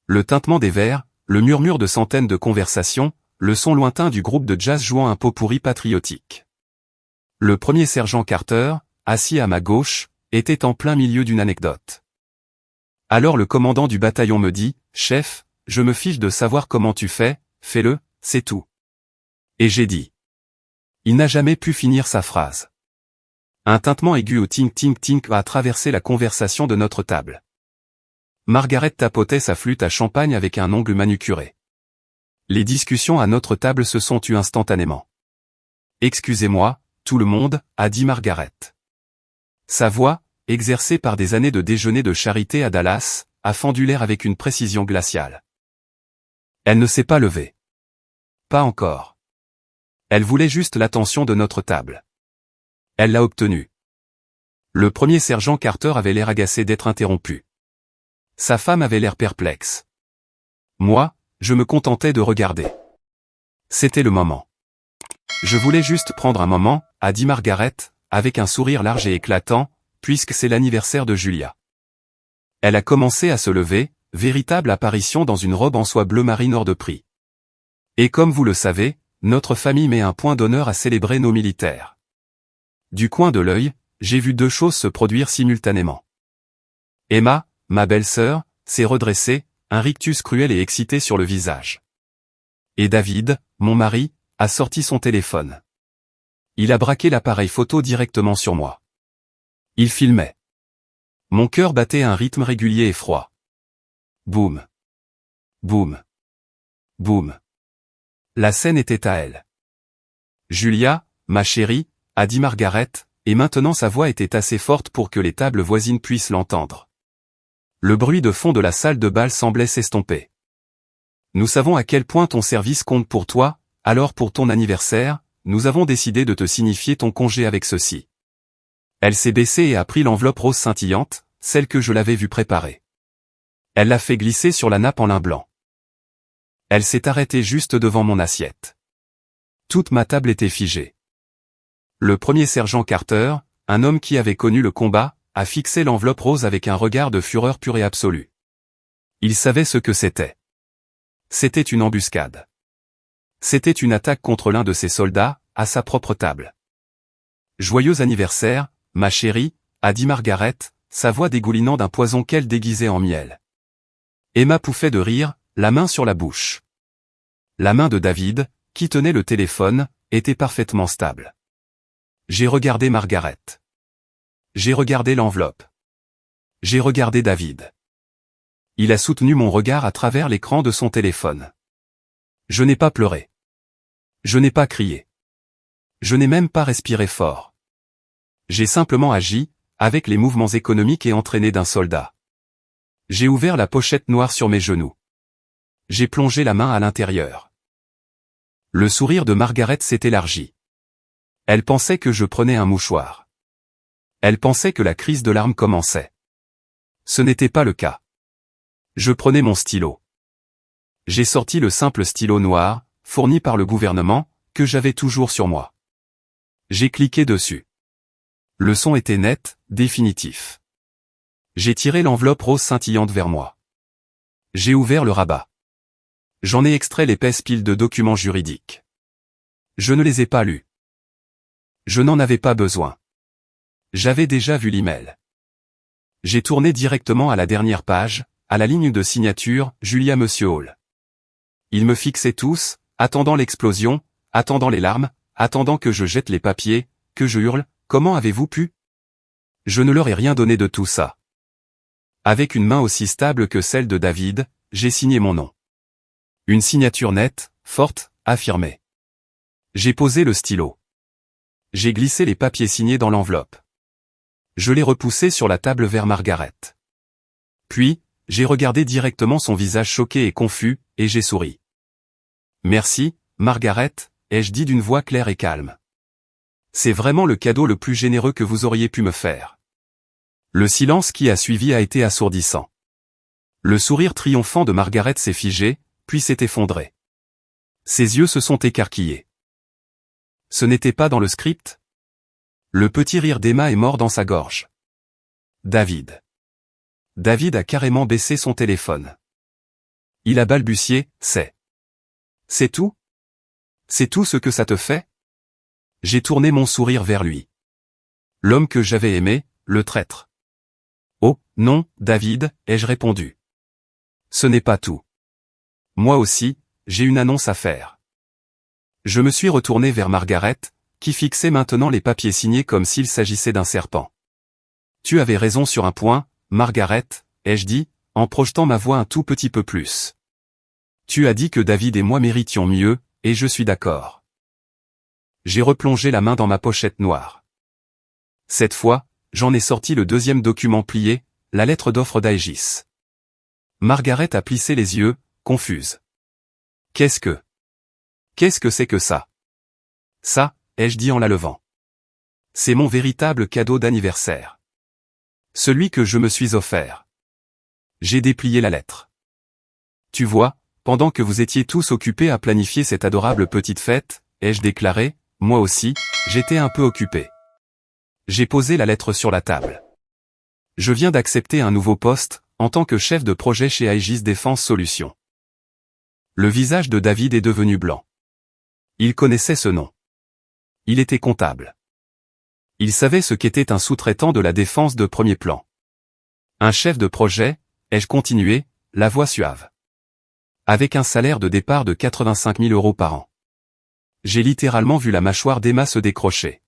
Le tintement des verres, le murmure de centaines de conversations, le son lointain du groupe de jazz jouant un pot-pourri patriotique. Le premier sergent Carter, assis à ma gauche, était en plein milieu d'une anecdote. Alors le commandant du bataillon me dit, « Chef, je me fiche de savoir comment tu fais, fais-le, c'est tout. » Et j'ai dit. Il n'a jamais pu finir sa phrase. Un tintement aigu au tink-tink-tink a traversé la conversation de notre table. Margaret tapotait sa flûte à champagne avec un ongle manucuré. Les discussions à notre table se sont tues instantanément. « Excusez-moi, tout le monde, » a dit Margaret. Sa voix, exercée par des années de déjeuner de charité à Dallas, a fendu l'air avec une précision glaciale. Elle ne s'est pas levée. Pas encore. Elle voulait juste l'attention de notre table. Elle l'a obtenu. Le premier sergent Carter avait l'air agacé d'être interrompu. Sa femme avait l'air perplexe. Moi, je me contentais de regarder. C'était le moment. Je voulais juste prendre un moment, a dit Margaret, avec un sourire large et éclatant, puisque c'est l'anniversaire de Julia. Elle a commencé à se lever, véritable apparition dans une robe en soie bleu marine hors de prix. Et comme vous le savez, notre famille met un point d'honneur à célébrer nos militaires. Du coin de l'œil, j'ai vu deux choses se produire simultanément. Emma, ma belle-sœur, s'est redressée, un rictus cruel et excité sur le visage. Et David, mon mari, a sorti son téléphone. Il a braqué l'appareil photo directement sur moi. Il filmait. Mon cœur battait à un rythme régulier et froid. Boum. Boum. Boum. La scène était à elle. Julia, ma chérie, a dit Margaret, et maintenant sa voix était assez forte pour que les tables voisines puissent l'entendre. Le bruit de fond de la salle de bal semblait s'estomper. Nous savons à quel point ton service compte pour toi, alors pour ton anniversaire, nous avons décidé de te signifier ton congé avec ceci. Elle s'est baissée et a pris l'enveloppe rose scintillante, celle que je l'avais vue préparer. Elle l'a fait glisser sur la nappe en lin blanc. Elle s'est arrêtée juste devant mon assiette. Toute ma table était figée. Le premier sergent Carter, un homme qui avait connu le combat, a fixé l'enveloppe rose avec un regard de fureur pure et absolue. Il savait ce que c'était. C'était une embuscade. C'était une attaque contre l'un de ses soldats, à sa propre table. Joyeux anniversaire, ma chérie, a dit Margaret, sa voix dégoulinant d'un poison qu'elle déguisait en miel. Emma pouffait de rire, la main sur la bouche. La main de David, qui tenait le téléphone, était parfaitement stable. J'ai regardé Margaret. J'ai regardé l'enveloppe. J'ai regardé David. Il a soutenu mon regard à travers l'écran de son téléphone. Je n'ai pas pleuré. Je n'ai pas crié. Je n'ai même pas respiré fort. J'ai simplement agi, avec les mouvements économiques et entraînés d'un soldat. J'ai ouvert la pochette noire sur mes genoux. J'ai plongé la main à l'intérieur. Le sourire de Margaret s'est élargi. Elle pensait que je prenais un mouchoir. Elle pensait que la crise de larmes commençait. Ce n'était pas le cas. Je prenais mon stylo. J'ai sorti le simple stylo noir, fourni par le gouvernement, que j'avais toujours sur moi. J'ai cliqué dessus. Le son était net, définitif. J'ai tiré l'enveloppe rose scintillante vers moi. J'ai ouvert le rabat. J'en ai extrait l'épaisse pile de documents juridiques. Je ne les ai pas lus. Je n'en avais pas besoin. J'avais déjà vu l'email. J'ai tourné directement à la dernière page, à la ligne de signature, Julia Monsieur Hall. Ils me fixaient tous, attendant l'explosion, attendant les larmes, attendant que je jette les papiers, que je hurle, comment avez-vous pu? Je ne leur ai rien donné de tout ça. Avec une main aussi stable que celle de David, j'ai signé mon nom. Une signature nette, forte, affirmée. J'ai posé le stylo. J'ai glissé les papiers signés dans l'enveloppe. Je les repoussai sur la table vers Margaret. Puis, j'ai regardé directement son visage choqué et confus, et j'ai souri. Merci, Margaret, ai-je dit d'une voix claire et calme. C'est vraiment le cadeau le plus généreux que vous auriez pu me faire. Le silence qui a suivi a été assourdissant. Le sourire triomphant de Margaret s'est figé, puis s'est effondré. Ses yeux se sont écarquillés. Ce n'était pas dans le script? Le petit rire d'Emma est mort dans sa gorge. David. David a carrément baissé son téléphone. Il a balbutié, c'est. C'est tout? C'est tout ce que ça te fait? J'ai tourné mon sourire vers lui. L'homme que j'avais aimé, le traître. Oh, non, David, ai-je répondu. Ce n'est pas tout. Moi aussi, j'ai une annonce à faire. Je me suis retourné vers Margaret, qui fixait maintenant les papiers signés comme s'il s'agissait d'un serpent. Tu avais raison sur un point, Margaret, ai-je dit, en projetant ma voix un tout petit peu plus. Tu as dit que David et moi méritions mieux, et je suis d'accord. J'ai replongé la main dans ma pochette noire. Cette fois, j'en ai sorti le deuxième document plié, la lettre d'offre d'Aegis. Margaret a plissé les yeux, confuse. Qu'est-ce que c'est que ça? Ça, ai-je dit en la levant. C'est mon véritable cadeau d'anniversaire. Celui que je me suis offert. J'ai déplié la lettre. Tu vois, pendant que vous étiez tous occupés à planifier cette adorable petite fête, ai-je déclaré, moi aussi, j'étais un peu occupé. J'ai posé la lettre sur la table. Je viens d'accepter un nouveau poste, en tant que chef de projet chez Aegis Défense Solutions. Le visage de David est devenu blanc. Il connaissait ce nom. Il était comptable. Il savait ce qu'était un sous-traitant de la défense de premier plan. Un chef de projet, ai-je continué, la voix suave. Avec un salaire de départ de 85 000 € par an. J'ai littéralement vu la mâchoire d'Emma se décrocher.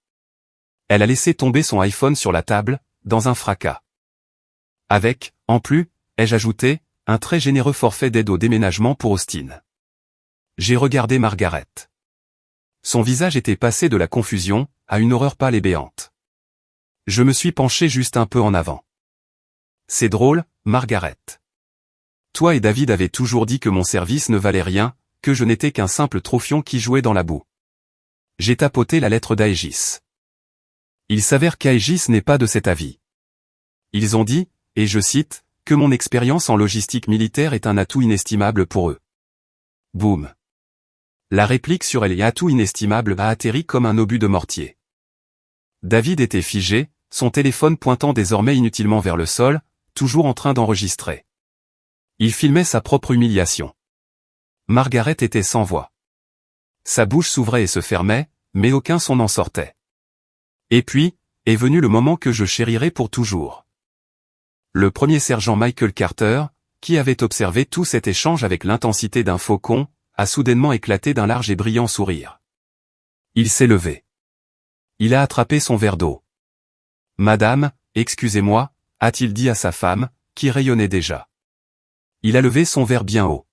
Elle a laissé tomber son iPhone sur la table, dans un fracas. Avec, en plus, ai-je ajouté, un très généreux forfait d'aide au déménagement pour Austin. J'ai regardé Margaret. Son visage était passé de la confusion, à une horreur pâle et béante. Je me suis penché juste un peu en avant. C'est drôle, Margaret. Toi et David avez toujours dit que mon service ne valait rien, que je n'étais qu'un simple trophion qui jouait dans la boue. J'ai tapoté la lettre d'Aegis. Il s'avère qu'Aegis n'est pas de cet avis. Ils ont dit, et je cite, que mon expérience en logistique militaire est un atout inestimable pour eux. Boum. La réplique sur elle est atout inestimable a atterri comme un obus de mortier. David était figé, son téléphone pointant désormais inutilement vers le sol, toujours en train d'enregistrer. Il filmait sa propre humiliation. Margaret était sans voix. Sa bouche s'ouvrait et se fermait, mais aucun son n'en sortait. Et puis, est venu le moment que je chérirai pour toujours. Le premier sergent Michael Carter, qui avait observé tout cet échange avec l'intensité d'un faucon, a soudainement éclaté d'un large et brillant sourire. Il s'est levé. Il a attrapé son verre d'eau. « Madame, excusez-moi », a-t-il dit à sa femme, qui rayonnait déjà. Il a levé son verre bien haut.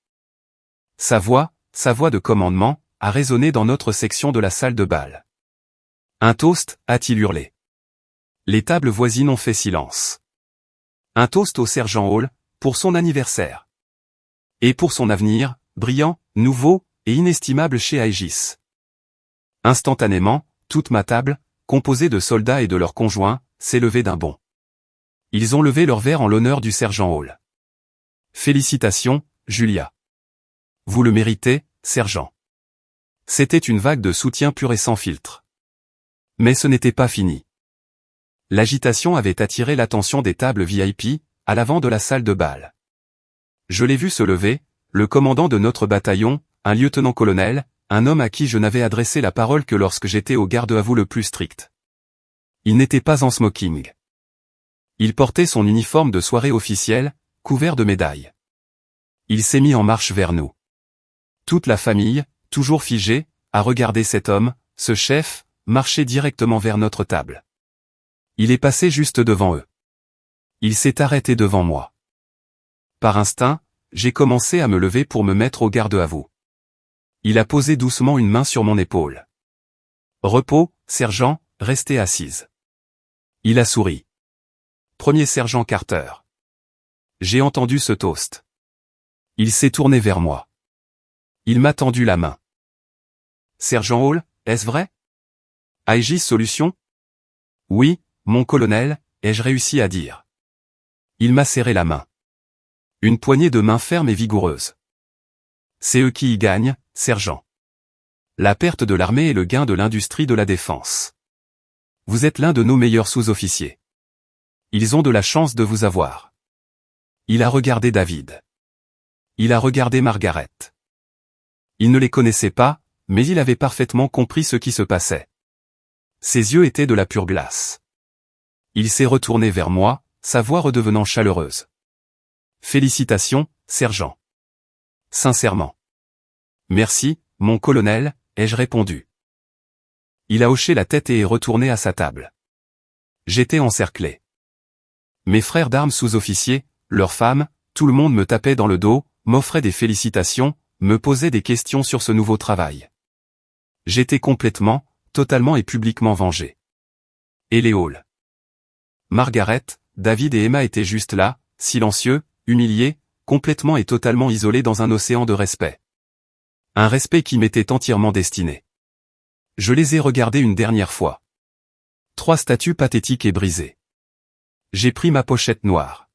Sa voix de commandement, a résonné dans notre section de la salle de bal. « Un toast », a-t-il hurlé. Les tables voisines ont fait silence. Un toast au sergent Hall, pour son anniversaire. Et pour son avenir, brillant, nouveau, et inestimable chez Aegis. Instantanément, toute ma table, composée de soldats et de leurs conjoints, s'est levée d'un bond. Ils ont levé leur verre en l'honneur du sergent Hall. Félicitations, Julia. Vous le méritez, sergent. C'était une vague de soutien pur et sans filtre. Mais ce n'était pas fini. L'agitation avait attiré l'attention des tables VIP, à l'avant de la salle de bal. Je l'ai vu se lever, le commandant de notre bataillon, un lieutenant-colonel, un homme à qui je n'avais adressé la parole que lorsque j'étais au garde à vous le plus strict. Il n'était pas en smoking. Il portait son uniforme de soirée officielle, couvert de médailles. Il s'est mis en marche vers nous. Toute la famille, toujours figée, a regardé cet homme, ce chef, marcher directement vers notre table. Il est passé juste devant eux. Il s'est arrêté devant moi. Par instinct, j'ai commencé à me lever pour me mettre au garde à vous. Il a posé doucement une main sur mon épaule. Repos, sergent, restez assise. Il a souri. Premier sergent Carter. J'ai entendu ce toast. Il s'est tourné vers moi. Il m'a tendu la main. Sergent Hall, est-ce vrai? Aegis Solutions? Oui, mon colonel, ai-je réussi à dire. Il m'a serré la main. Une poignée de main ferme et vigoureuse. C'est eux qui y gagnent, sergent. La perte de l'armée et le gain de l'industrie de la défense. Vous êtes l'un de nos meilleurs sous-officiers. Ils ont de la chance de vous avoir. Il a regardé David. Il a regardé Margaret. Il ne les connaissait pas, mais il avait parfaitement compris ce qui se passait. Ses yeux étaient de la pure glace. Il s'est retourné vers moi, sa voix redevenant chaleureuse. Félicitations, sergent. Sincèrement. Merci, mon colonel, ai-je répondu. Il a hoché la tête et est retourné à sa table. J'étais encerclé. Mes frères d'armes sous-officiers, leurs femmes, tout le monde me tapait dans le dos, m'offrait des félicitations, me posait des questions sur ce nouveau travail. J'étais complètement, totalement et publiquement vengé. Et les halls. Margaret, David et Emma étaient juste là, silencieux, humiliés, complètement et totalement isolés dans un océan de respect. Un respect qui m'était entièrement destiné. Je les ai regardés une dernière fois. 3 statues pathétiques et brisées. J'ai pris ma pochette noire.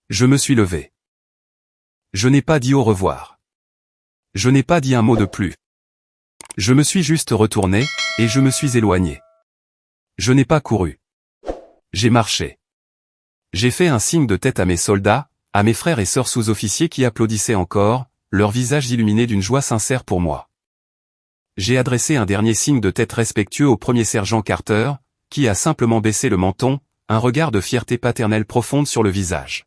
Je me suis levé. Je n'ai pas dit au revoir. Je n'ai pas dit un mot de plus. Je me suis juste retourné, et je me suis éloigné. Je n'ai pas couru. J'ai marché. J'ai fait un signe de tête à mes soldats, à mes frères et sœurs sous-officiers qui applaudissaient encore, leurs visages illuminés d'une joie sincère pour moi. J'ai adressé un dernier signe de tête respectueux au premier sergent Carter, qui a simplement baissé le menton, un regard de fierté paternelle profonde sur le visage.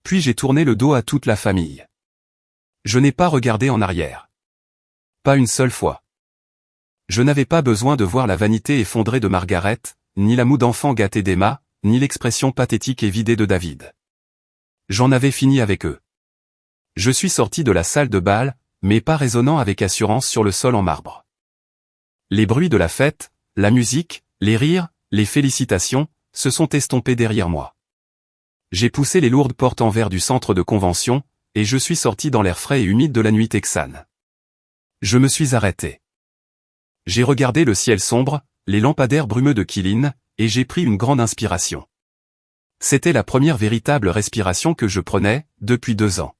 Puis j'ai tourné le dos à toute la famille. Je n'ai pas regardé en arrière. Pas une seule fois. Je n'avais pas besoin de voir la vanité effondrée de Margaret, ni la moue d'enfant gâtée d'Emma, ni l'expression pathétique et vidée de David. J'en avais fini avec eux. Je suis sorti de la salle de bal, mes pas résonnant avec assurance sur le sol en marbre. Les bruits de la fête, la musique, les rires, les félicitations, se sont estompés derrière moi. J'ai poussé les lourdes portes en verre du centre de convention, et je suis sorti dans l'air frais et humide de la nuit texane. Je me suis arrêté. J'ai regardé le ciel sombre, les lampadaires brumeux de Killeen, et j'ai pris une grande inspiration. C'était la première véritable respiration que je prenais, depuis 2 ans.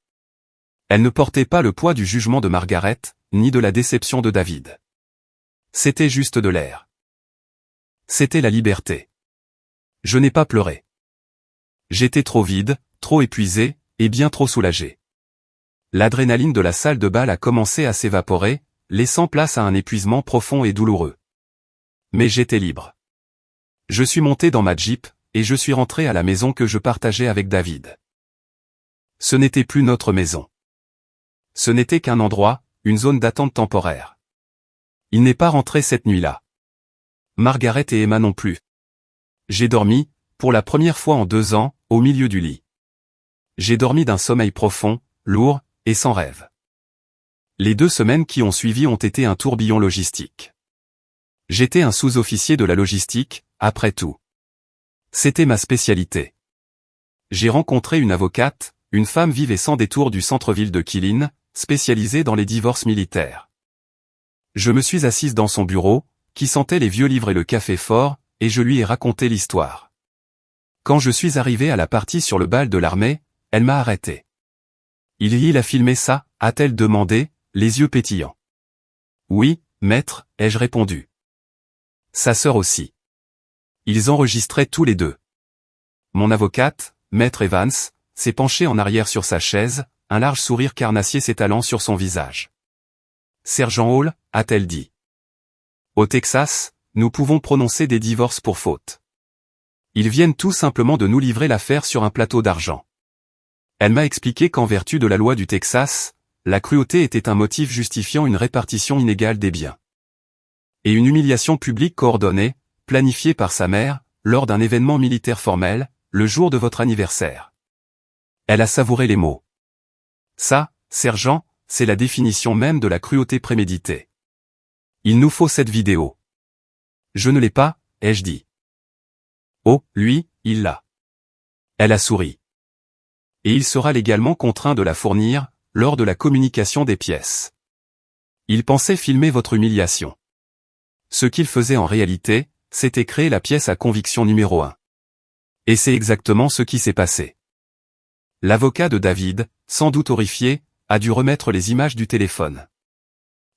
Elle ne portait pas le poids du jugement de Margaret, ni de la déception de David. C'était juste de l'air. C'était la liberté. Je n'ai pas pleuré. J'étais trop vide, trop épuisé, et bien trop soulagé. L'adrénaline de la salle de bal a commencé à s'évaporer, laissant place à un épuisement profond et douloureux. Mais j'étais libre. Je suis monté dans ma Jeep, et je suis rentré à la maison que je partageais avec David. Ce n'était plus notre maison. Ce n'était qu'un endroit, une zone d'attente temporaire. Il n'est pas rentré cette nuit-là. Margaret et Emma non plus. J'ai dormi, pour la première fois en 2 ans, au milieu du lit. J'ai dormi d'un sommeil profond, lourd, et sans rêve. Les 2 semaines qui ont suivi ont été un tourbillon logistique. J'étais un sous-officier de la logistique, après tout. C'était ma spécialité. J'ai rencontré une avocate, une femme vive et sans détour du centre-ville de Killeen, spécialisée dans les divorces militaires. Je me suis assise dans son bureau, qui sentait les vieux livres et le café fort, et je lui ai raconté l'histoire. Quand je suis arrivé à la partie sur le bal de l'armée, elle m'a arrêté. Il a filmé ça, a-t-elle demandé, les yeux pétillants. Oui, maître, ai-je répondu. Sa sœur aussi. Ils enregistraient tous les 2. Mon avocate, maître Evans, s'est penchée en arrière sur sa chaise, un large sourire carnassier s'étalant sur son visage. Sergent Hall, a-t-elle dit. Au Texas, nous pouvons prononcer des divorces pour faute. Ils viennent tout simplement de nous livrer l'affaire sur un plateau d'argent. Elle m'a expliqué qu'en vertu de la loi du Texas, la cruauté était un motif justifiant une répartition inégale des biens. Et une humiliation publique coordonnée, planifiée par sa mère, lors d'un événement militaire formel, le jour de votre anniversaire. Elle a savouré les mots. Ça, sergent, c'est la définition même de la cruauté préméditée. Il nous faut cette vidéo. Je ne l'ai pas, ai-je dit. Oh, lui, il l'a. Elle a souri. Et il sera légalement contraint de la fournir, lors de la communication des pièces. Il pensait filmer votre humiliation. Ce qu'il faisait en réalité, c'était créer la pièce à conviction numéro 1. Et c'est exactement ce qui s'est passé. L'avocat de David, sans doute horrifié, a dû remettre les images du téléphone.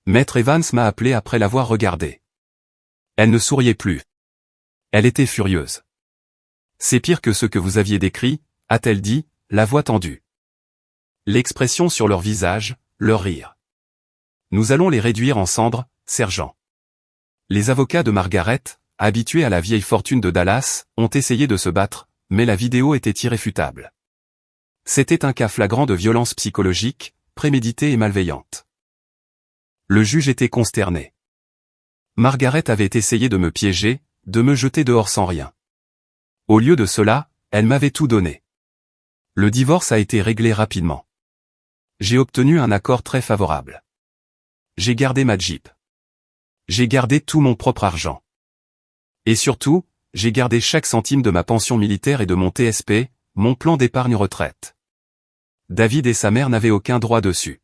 Maître Evans m'a appelé après l'avoir regardé. Elle ne souriait plus. Elle était furieuse. C'est pire que ce que vous aviez décrit, a-t-elle dit, la voix tendue. L'expression sur leur visage, leur rire. Nous allons les réduire en cendres, sergent. Les avocats de Margaret, habitués à la vieille fortune de Dallas, ont essayé de se battre, mais la vidéo était irréfutable. C'était un cas flagrant de violence psychologique, préméditée et malveillante. Le juge était consterné. Margaret avait essayé de me piéger, de me jeter dehors sans rien. Au lieu de cela, elle m'avait tout donné. Le divorce a été réglé rapidement. J'ai obtenu un accord très favorable. J'ai gardé ma Jeep. J'ai gardé tout mon propre argent. Et surtout, j'ai gardé chaque centime de ma pension militaire et de mon TSP, mon plan d'épargne retraite. David et sa mère n'avaient aucun droit dessus.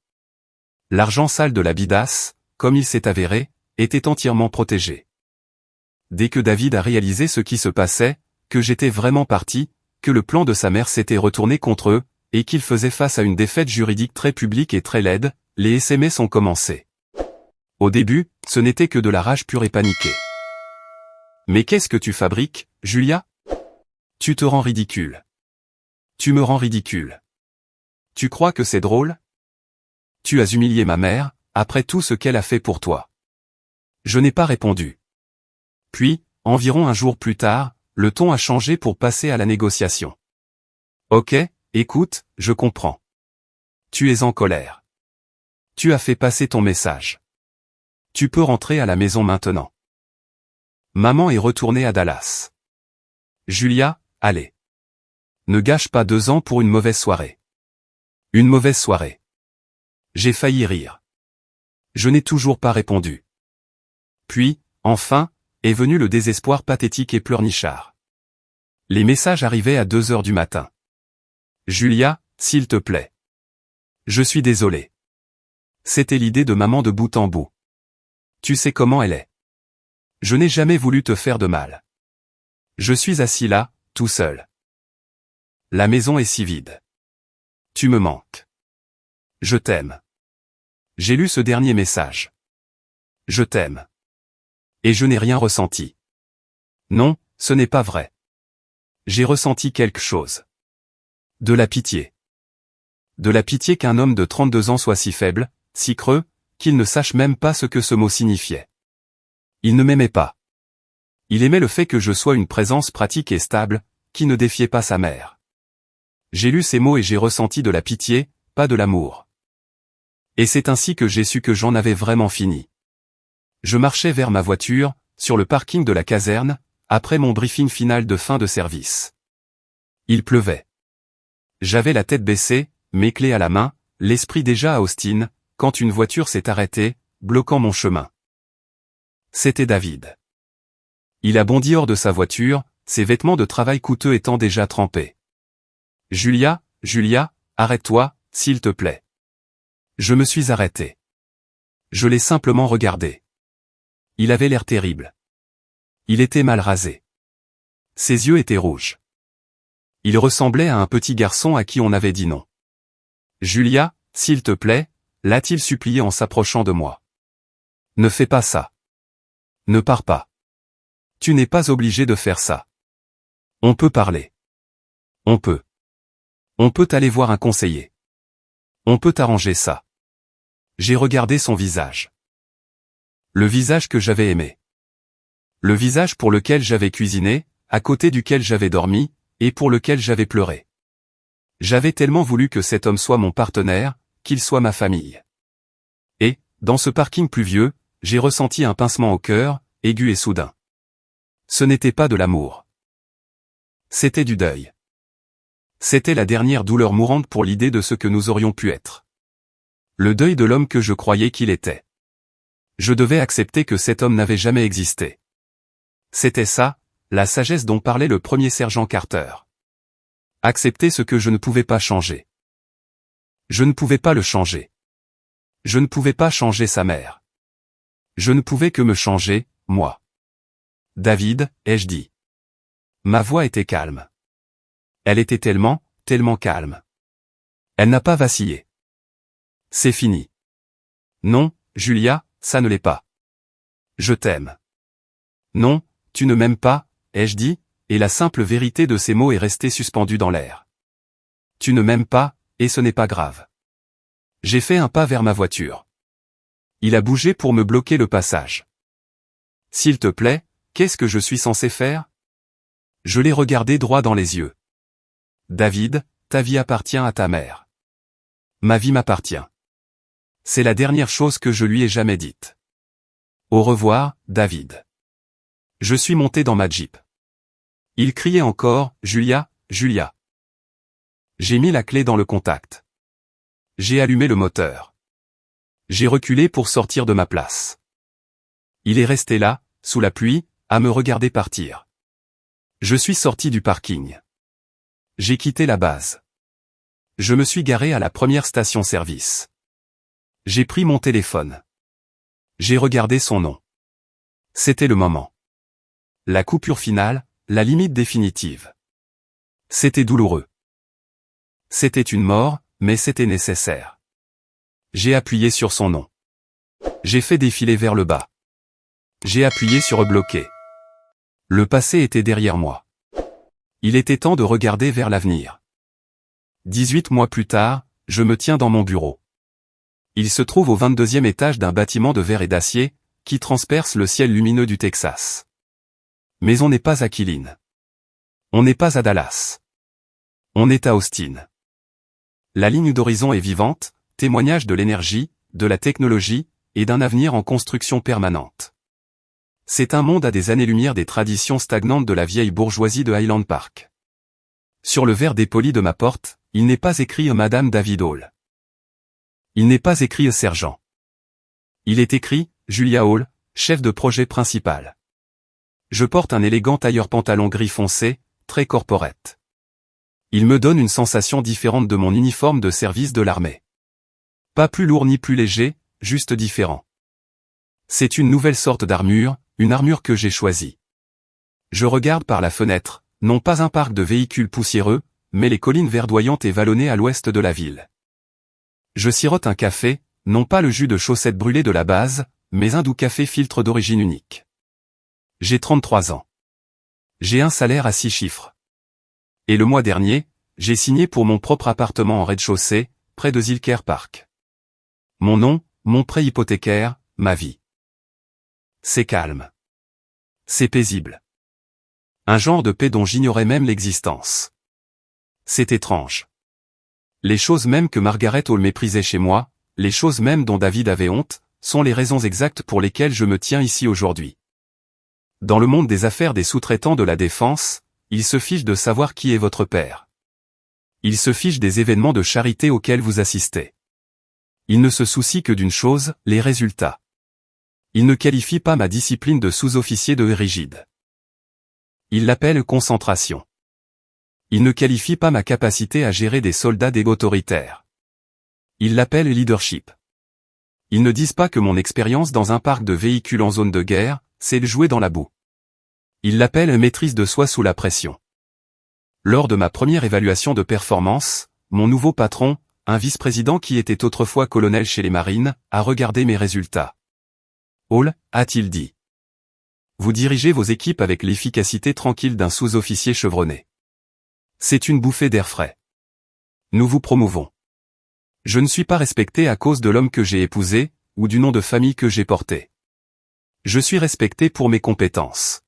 L'argent sale de la bidasse, comme il s'est avéré, était entièrement protégé. dès que David a réalisé ce qui se passait, que j'étais vraiment parti, que le plan de sa mère s'était retourné contre eux, et qu'il faisait face à une défaite juridique très publique et très laide, les SMS ont commencé. Au début, ce n'était que de la rage pure et paniquée. Mais qu'est-ce que tu fabriques, Julia? Tu te rends ridicule. Tu me rends ridicule. Tu crois que c'est drôle? Tu as humilié ma mère, après tout ce qu'elle a fait pour toi. Je n'ai pas répondu. Puis, environ un jour plus tard, le ton a changé pour passer à la négociation. Ok, écoute, je comprends. Tu es en colère. Tu as fait passer ton message. Tu peux rentrer à la maison maintenant. Maman est retournée à Dallas. Julia, allez. Ne gâche pas 2 ans pour une mauvaise soirée. Une mauvaise soirée. J'ai failli rire. Je n'ai toujours pas répondu. Puis, enfin, est venu le désespoir pathétique et pleurnichard. Les messages arrivaient à 2 heures du matin. Julia, s'il te plaît. Je suis désolé. C'était l'idée de maman de bout en bout. Tu sais comment elle est. Je n'ai jamais voulu te faire de mal. Je suis assis là, tout seul. La maison est si vide. Tu me manques. Je t'aime. J'ai lu ce dernier message. Je t'aime. Et je n'ai rien ressenti. Non, ce n'est pas vrai. J'ai ressenti quelque chose. De la pitié. De la pitié qu'un homme de 32 ans soit si faible, si creux, qu'il ne sache même pas ce que ce mot signifiait. Il ne m'aimait pas. Il aimait le fait que je sois une présence pratique et stable, qui ne défiait pas sa mère. J'ai lu ces mots et j'ai ressenti de la pitié, pas de l'amour. Et c'est ainsi que j'ai su que j'en avais vraiment fini. Je marchais vers ma voiture, sur le parking de la caserne, après mon briefing final de fin de service. Il pleuvait. J'avais la tête baissée, mes clés à la main, l'esprit déjà à Austin, quand une voiture s'est arrêtée, bloquant mon chemin. C'était David. Il a bondi hors de sa voiture, ses vêtements de travail coûteux étant déjà trempés. Julia, arrête-toi, s'il te plaît. Je me suis arrêté. Je l'ai simplement regardé. Il avait l'air terrible. Il était mal rasé. Ses yeux étaient rouges. Il ressemblait à un petit garçon à qui on avait dit non. Julia, s'il te plaît, l'a-t-il supplié en s'approchant de moi. Ne fais pas ça. Ne pars pas. Tu n'es pas obligé de faire ça. On peut parler. On peut. On peut aller voir un conseiller. On peut arranger ça. J'ai regardé son visage. Le visage que j'avais aimé. Le visage pour lequel j'avais cuisiné, à côté duquel j'avais dormi, et pour lequel j'avais pleuré. J'avais tellement voulu que cet homme soit mon partenaire, qu'il soit ma famille. Et, dans ce parking pluvieux, j'ai ressenti un pincement au cœur, aigu et soudain. Ce n'était pas de l'amour. C'était du deuil. C'était la dernière douleur mourante pour l'idée de ce que nous aurions pu être. Le deuil de l'homme que je croyais qu'il était. Je devais accepter que cet homme n'avait jamais existé. C'était ça, la sagesse dont parlait le premier sergent Carter. Accepter ce que je ne pouvais pas changer. Je ne pouvais pas le changer. Je ne pouvais pas changer sa mère. Je ne pouvais que me changer, moi. David, ai-je dit. Ma voix était calme. Elle était tellement calme. Elle n'a pas vacillé. C'est fini. Non, Julia, ça ne l'est pas. Je t'aime. Non, tu ne m'aimes pas, ai-je dit, et la simple vérité de ces mots est restée suspendue dans l'air. Tu ne m'aimes pas, et ce n'est pas grave. J'ai fait un pas vers ma voiture. Il a bougé pour me bloquer le passage. S'il te plaît, qu'est-ce que je suis censé faire? Je l'ai regardé droit dans les yeux. David, ta vie appartient à ta mère. Ma vie m'appartient. C'est la dernière chose que je lui ai jamais dite. Au revoir, David. Je suis monté dans ma Jeep. Il criait encore, Julia. J'ai mis la clé dans le contact. J'ai allumé le moteur. J'ai reculé pour sortir de ma place. Il est resté là, sous la pluie, à me regarder partir. Je suis sorti du parking. J'ai quitté la base. Je me suis garé à la première station-service. J'ai pris mon téléphone. J'ai regardé son nom. C'était le moment. La coupure finale, la limite définitive. C'était douloureux. C'était une mort, mais c'était nécessaire. J'ai appuyé sur son nom. J'ai fait défiler vers le bas. J'ai appuyé sur rebloquer. Le passé était derrière moi. Il était temps de regarder vers l'avenir. 18 mois plus tard, je me tiens dans mon bureau. Il se trouve au 22e étage d'un bâtiment de verre et d'acier, qui transperce le ciel lumineux du Texas. Mais on n'est pas à Killeen. On n'est pas à Dallas. On est à Austin. La ligne d'horizon est vivante, témoignage de l'énergie, de la technologie, et d'un avenir en construction permanente. C'est un monde à des années-lumière des traditions stagnantes de la vieille bourgeoisie de Highland Park. Sur le verre dépoli de ma porte, il n'est pas écrit Madame David Hall. Il n'est pas écrit Sergent. Il est écrit Julia Hall, chef de projet principal. Je porte un élégant tailleur pantalon gris foncé, très corporate. Il me donne une sensation différente de mon uniforme de service de l'armée. Pas plus lourd ni plus léger, juste différent. C'est une nouvelle sorte d'armure, une armure que j'ai choisie. Je regarde par la fenêtre, non pas un parc de véhicules poussiéreux, mais les collines verdoyantes et vallonnées à l'ouest de la ville. Je sirote un café, non pas le jus de chaussettes brûlées de la base, mais un doux café filtre d'origine unique. J'ai 33 ans. J'ai un salaire à 6 chiffres. Et le mois dernier, j'ai signé pour mon propre appartement en rez-de-chaussée, près de Zilker Park. Mon nom, mon prêt hypothécaire, ma vie. C'est calme. C'est paisible. Un genre de paix dont j'ignorais même l'existence. C'est étrange. Les choses mêmes que Margaret Hall méprisait chez moi, les choses mêmes dont David avait honte, sont les raisons exactes pour lesquelles je me tiens ici aujourd'hui. Dans le monde des affaires des sous-traitants de la défense, ils se fichent de savoir qui est votre père. Ils se fichent des événements de charité auxquels vous assistez. Ils ne se soucient que d'une chose, les résultats. Ils ne qualifient pas ma discipline de sous-officier de rigide. Ils l'appellent concentration. Ils ne qualifient pas ma capacité à gérer des soldats autoritaires. Ils l'appellent leadership. Ils ne disent pas que mon expérience dans un parc de véhicules en zone de guerre, c'est le jouer dans la boue. Ils l'appellent maîtrise de soi sous la pression. Lors de ma première évaluation de performance, mon nouveau patron, un vice-président qui était autrefois colonel chez les Marines, a regardé mes résultats. Hall, a-t-il dit. Vous dirigez vos équipes avec l'efficacité tranquille d'un sous-officier chevronné. C'est une bouffée d'air frais. Nous vous promouvons. Je ne suis pas respecté à cause de l'homme que j'ai épousé, ou du nom de famille que j'ai porté. Je suis respecté pour mes compétences.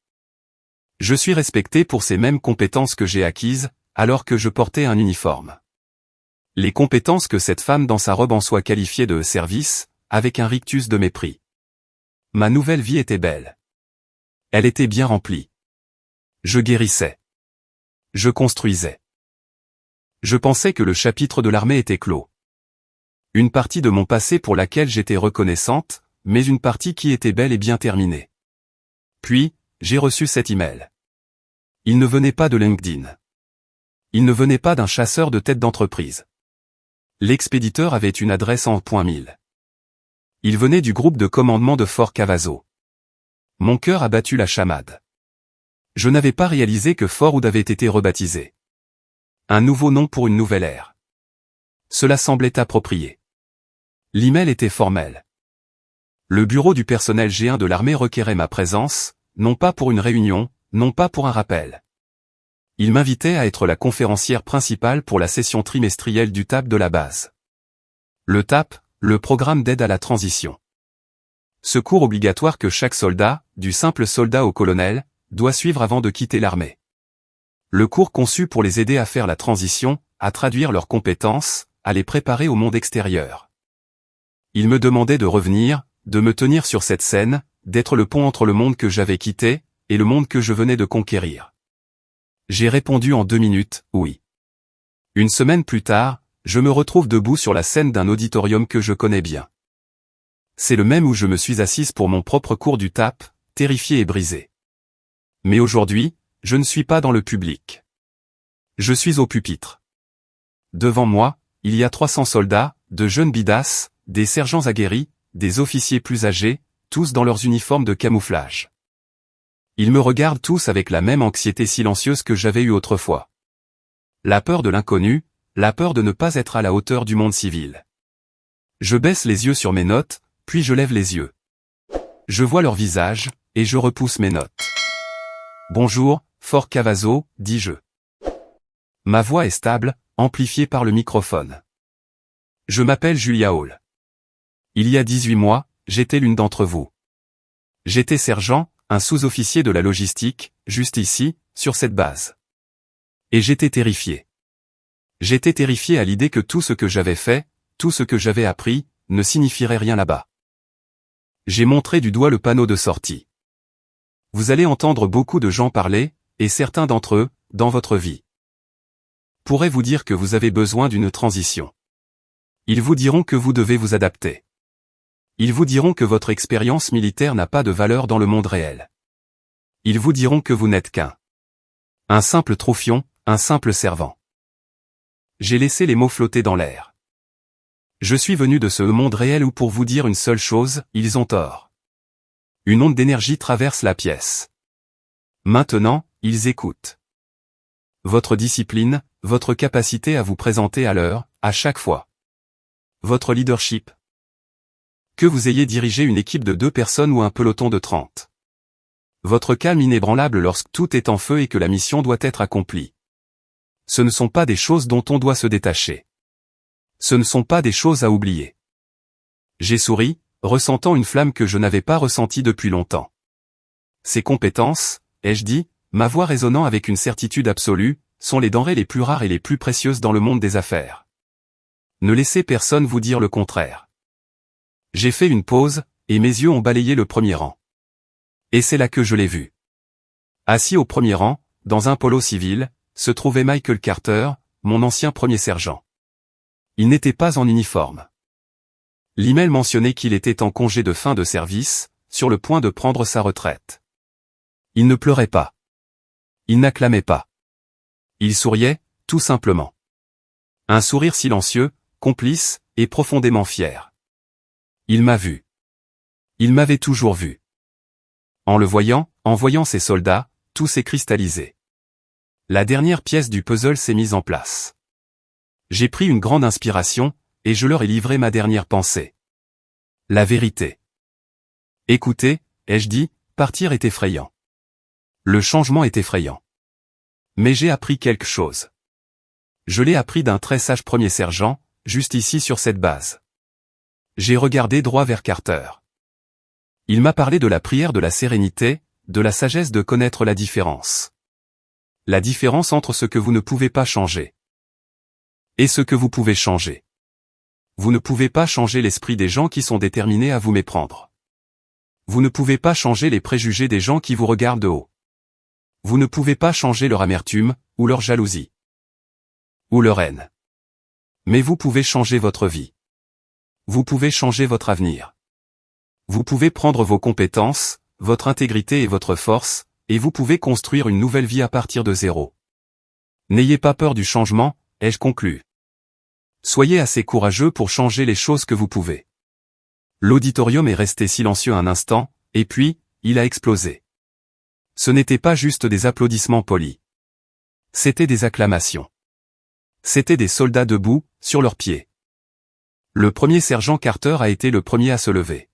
Je suis respecté pour ces mêmes compétences que j'ai acquises, alors que je portais un uniforme. Les compétences que cette femme dans sa robe en soie qualifiait de service, avec un rictus de mépris. Ma nouvelle vie était belle. Elle était bien remplie. Je guérissais. Je construisais. Je pensais que le chapitre de l'armée était clos. Une partie de mon passé pour laquelle j'étais reconnaissante, mais une partie qui était belle et bien terminée. Puis, j'ai reçu cet email. Il ne venait pas de LinkedIn. Il ne venait pas d'un chasseur de tête d'entreprise. L'expéditeur avait une adresse en .1000. Il venait du groupe de commandement de Fort Cavazo. Mon cœur a battu la chamade. Je n'avais pas réalisé que Fort Hood avait été rebaptisé. Un nouveau nom pour une nouvelle ère. Cela semblait approprié. L'email était formel. Le bureau du personnel G1 de l'armée requérait ma présence, non pas pour une réunion, non pas pour un rappel. Il m'invitait à être la conférencière principale pour la session trimestrielle du TAP de la base. Le TAP, le programme d'aide à la transition. Ce cours obligatoire que chaque soldat, du simple soldat au colonel, doit suivre avant de quitter l'armée. Le cours conçu pour les aider à faire la transition, à traduire leurs compétences, à les préparer au monde extérieur. Il me demandait de revenir, de me tenir sur cette scène, d'être le pont entre le monde que j'avais quitté, et le monde que je venais de conquérir. J'ai répondu en 2 minutes, oui. Une semaine plus tard, je me retrouve debout sur la scène d'un auditorium que je connais bien. C'est le même où je me suis assise pour mon propre cours du TAP, terrifié et brisé. Mais aujourd'hui, je ne suis pas dans le public. Je suis au pupitre. Devant moi, il y a 300 soldats, de jeunes bidasses, des sergents aguerris, des officiers plus âgés, tous dans leurs uniformes de camouflage. Ils me regardent tous avec la même anxiété silencieuse que j'avais eue autrefois. La peur de l'inconnu, la peur de ne pas être à la hauteur du monde civil. Je baisse les yeux sur mes notes, puis je lève les yeux. Je vois leur visage, et je repousse mes notes. Bonjour, Fort Cavazo, dis-je. Ma voix est stable, amplifiée par le microphone. Je m'appelle Julia Hall. Il y a 18 mois, j'étais l'une d'entre vous. J'étais sergent, un sous-officier de la logistique, juste ici, sur cette base. Et j'étais terrifié. J'étais terrifié à l'idée que tout ce que j'avais fait, tout ce que j'avais appris, ne signifierait rien là-bas. J'ai montré du doigt le panneau de sortie. Vous allez entendre beaucoup de gens parler, et certains d'entre eux, dans votre vie, pourraient vous dire que vous avez besoin d'une transition. Ils vous diront que vous devez vous adapter. Ils vous diront que votre expérience militaire n'a pas de valeur dans le monde réel. Ils vous diront que vous n'êtes un simple troufion, un simple servant. J'ai laissé les mots flotter dans l'air. Je suis venu de ce monde réel où pour vous dire une seule chose, ils ont tort. Une onde d'énergie traverse la pièce. Maintenant, ils écoutent. Votre discipline, votre capacité à vous présenter à l'heure, à chaque fois. Votre leadership. Que vous ayez dirigé une équipe de 2 personnes ou un peloton de 30. Votre calme inébranlable lorsque tout est en feu et que la mission doit être accomplie. Ce ne sont pas des choses dont on doit se détacher. Ce ne sont pas des choses à oublier. J'ai souri, ressentant une flamme que je n'avais pas ressentie depuis longtemps. Ces compétences, ai-je dit, ma voix résonnant avec une certitude absolue, sont les denrées les plus rares et les plus précieuses dans le monde des affaires. Ne laissez personne vous dire le contraire. J'ai fait une pause, et mes yeux ont balayé le premier rang. Et c'est là que je l'ai vu. Assis au premier rang, dans un polo civil, se trouvait Michael Carter, mon ancien premier sergent. Il n'était pas en uniforme. L'email mentionnait qu'il était en congé de fin de service, sur le point de prendre sa retraite. Il ne pleurait pas. Il n'acclamait pas. Il souriait, tout simplement. Un sourire silencieux, complice, et profondément fier. Il m'a vu. Il m'avait toujours vu. En le voyant, en voyant ses soldats, tout s'est cristallisé. La dernière pièce du puzzle s'est mise en place. J'ai pris une grande inspiration, et je leur ai livré ma dernière pensée. La vérité. Écoutez, ai-je dit, partir est effrayant. Le changement est effrayant. Mais j'ai appris quelque chose. Je l'ai appris d'un très sage premier sergent, juste ici sur cette base. J'ai regardé droit vers Carter. Il m'a parlé de la prière de la sérénité, de la sagesse de connaître la différence. La différence entre ce que vous ne pouvez pas changer et ce que vous pouvez changer. Vous ne pouvez pas changer l'esprit des gens qui sont déterminés à vous méprendre. Vous ne pouvez pas changer les préjugés des gens qui vous regardent de haut. Vous ne pouvez pas changer leur amertume, ou leur jalousie, ou leur haine. Mais vous pouvez changer votre vie. Vous pouvez changer votre avenir. Vous pouvez prendre vos compétences, votre intégrité et votre force, et vous pouvez construire une nouvelle vie à partir de zéro. N'ayez pas peur du changement, ai-je conclu. Soyez assez courageux pour changer les choses que vous pouvez. L'auditorium est resté silencieux un instant, et puis, il a explosé. Ce n'était pas juste des applaudissements polis. C'étaient des acclamations. C'étaient des soldats debout, sur leurs pieds. Le premier sergent Carter a été le premier à se lever.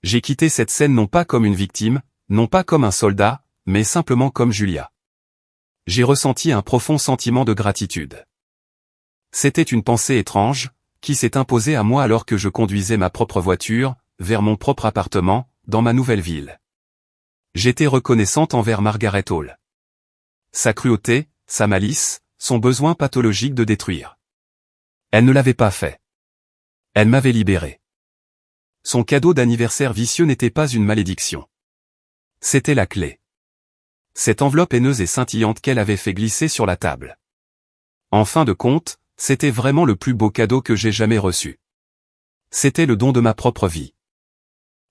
J'ai quitté cette scène non pas comme une victime, non pas comme un soldat, mais simplement comme Julia. J'ai ressenti un profond sentiment de gratitude. C'était une pensée étrange, qui s'est imposée à moi alors que je conduisais ma propre voiture, vers mon propre appartement, dans ma nouvelle ville. J'étais reconnaissante envers Margaret Hall. Sa cruauté, sa malice, son besoin pathologique de détruire. Elle ne l'avait pas fait. Elle m'avait libéré. Son cadeau d'anniversaire vicieux n'était pas une malédiction. C'était la clé. Cette enveloppe haineuse et scintillante qu'elle avait fait glisser sur la table. En fin de compte, c'était vraiment le plus beau cadeau que j'ai jamais reçu. C'était le don de ma propre vie.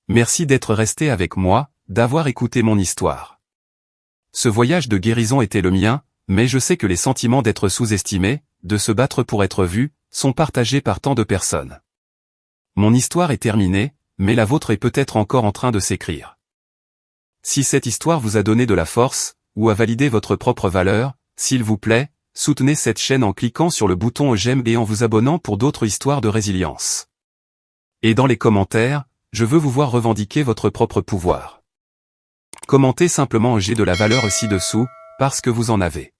Merci d'être resté avec moi, d'avoir écouté mon histoire. Ce voyage de guérison était le mien, mais je sais que les sentiments d'être sous-estimé, de se battre pour être vu, sont partagés par tant de personnes. Mon histoire est terminée, mais la vôtre est peut-être encore en train de s'écrire. Si cette histoire vous a donné de la force, ou a validé votre propre valeur, s'il vous plaît, soutenez cette chaîne en cliquant sur le bouton j'aime et en vous abonnant pour d'autres histoires de résilience. Et dans les commentaires, je veux vous voir revendiquer votre propre pouvoir. Commentez simplement j'ai de la valeur ci-dessous, parce que vous en avez.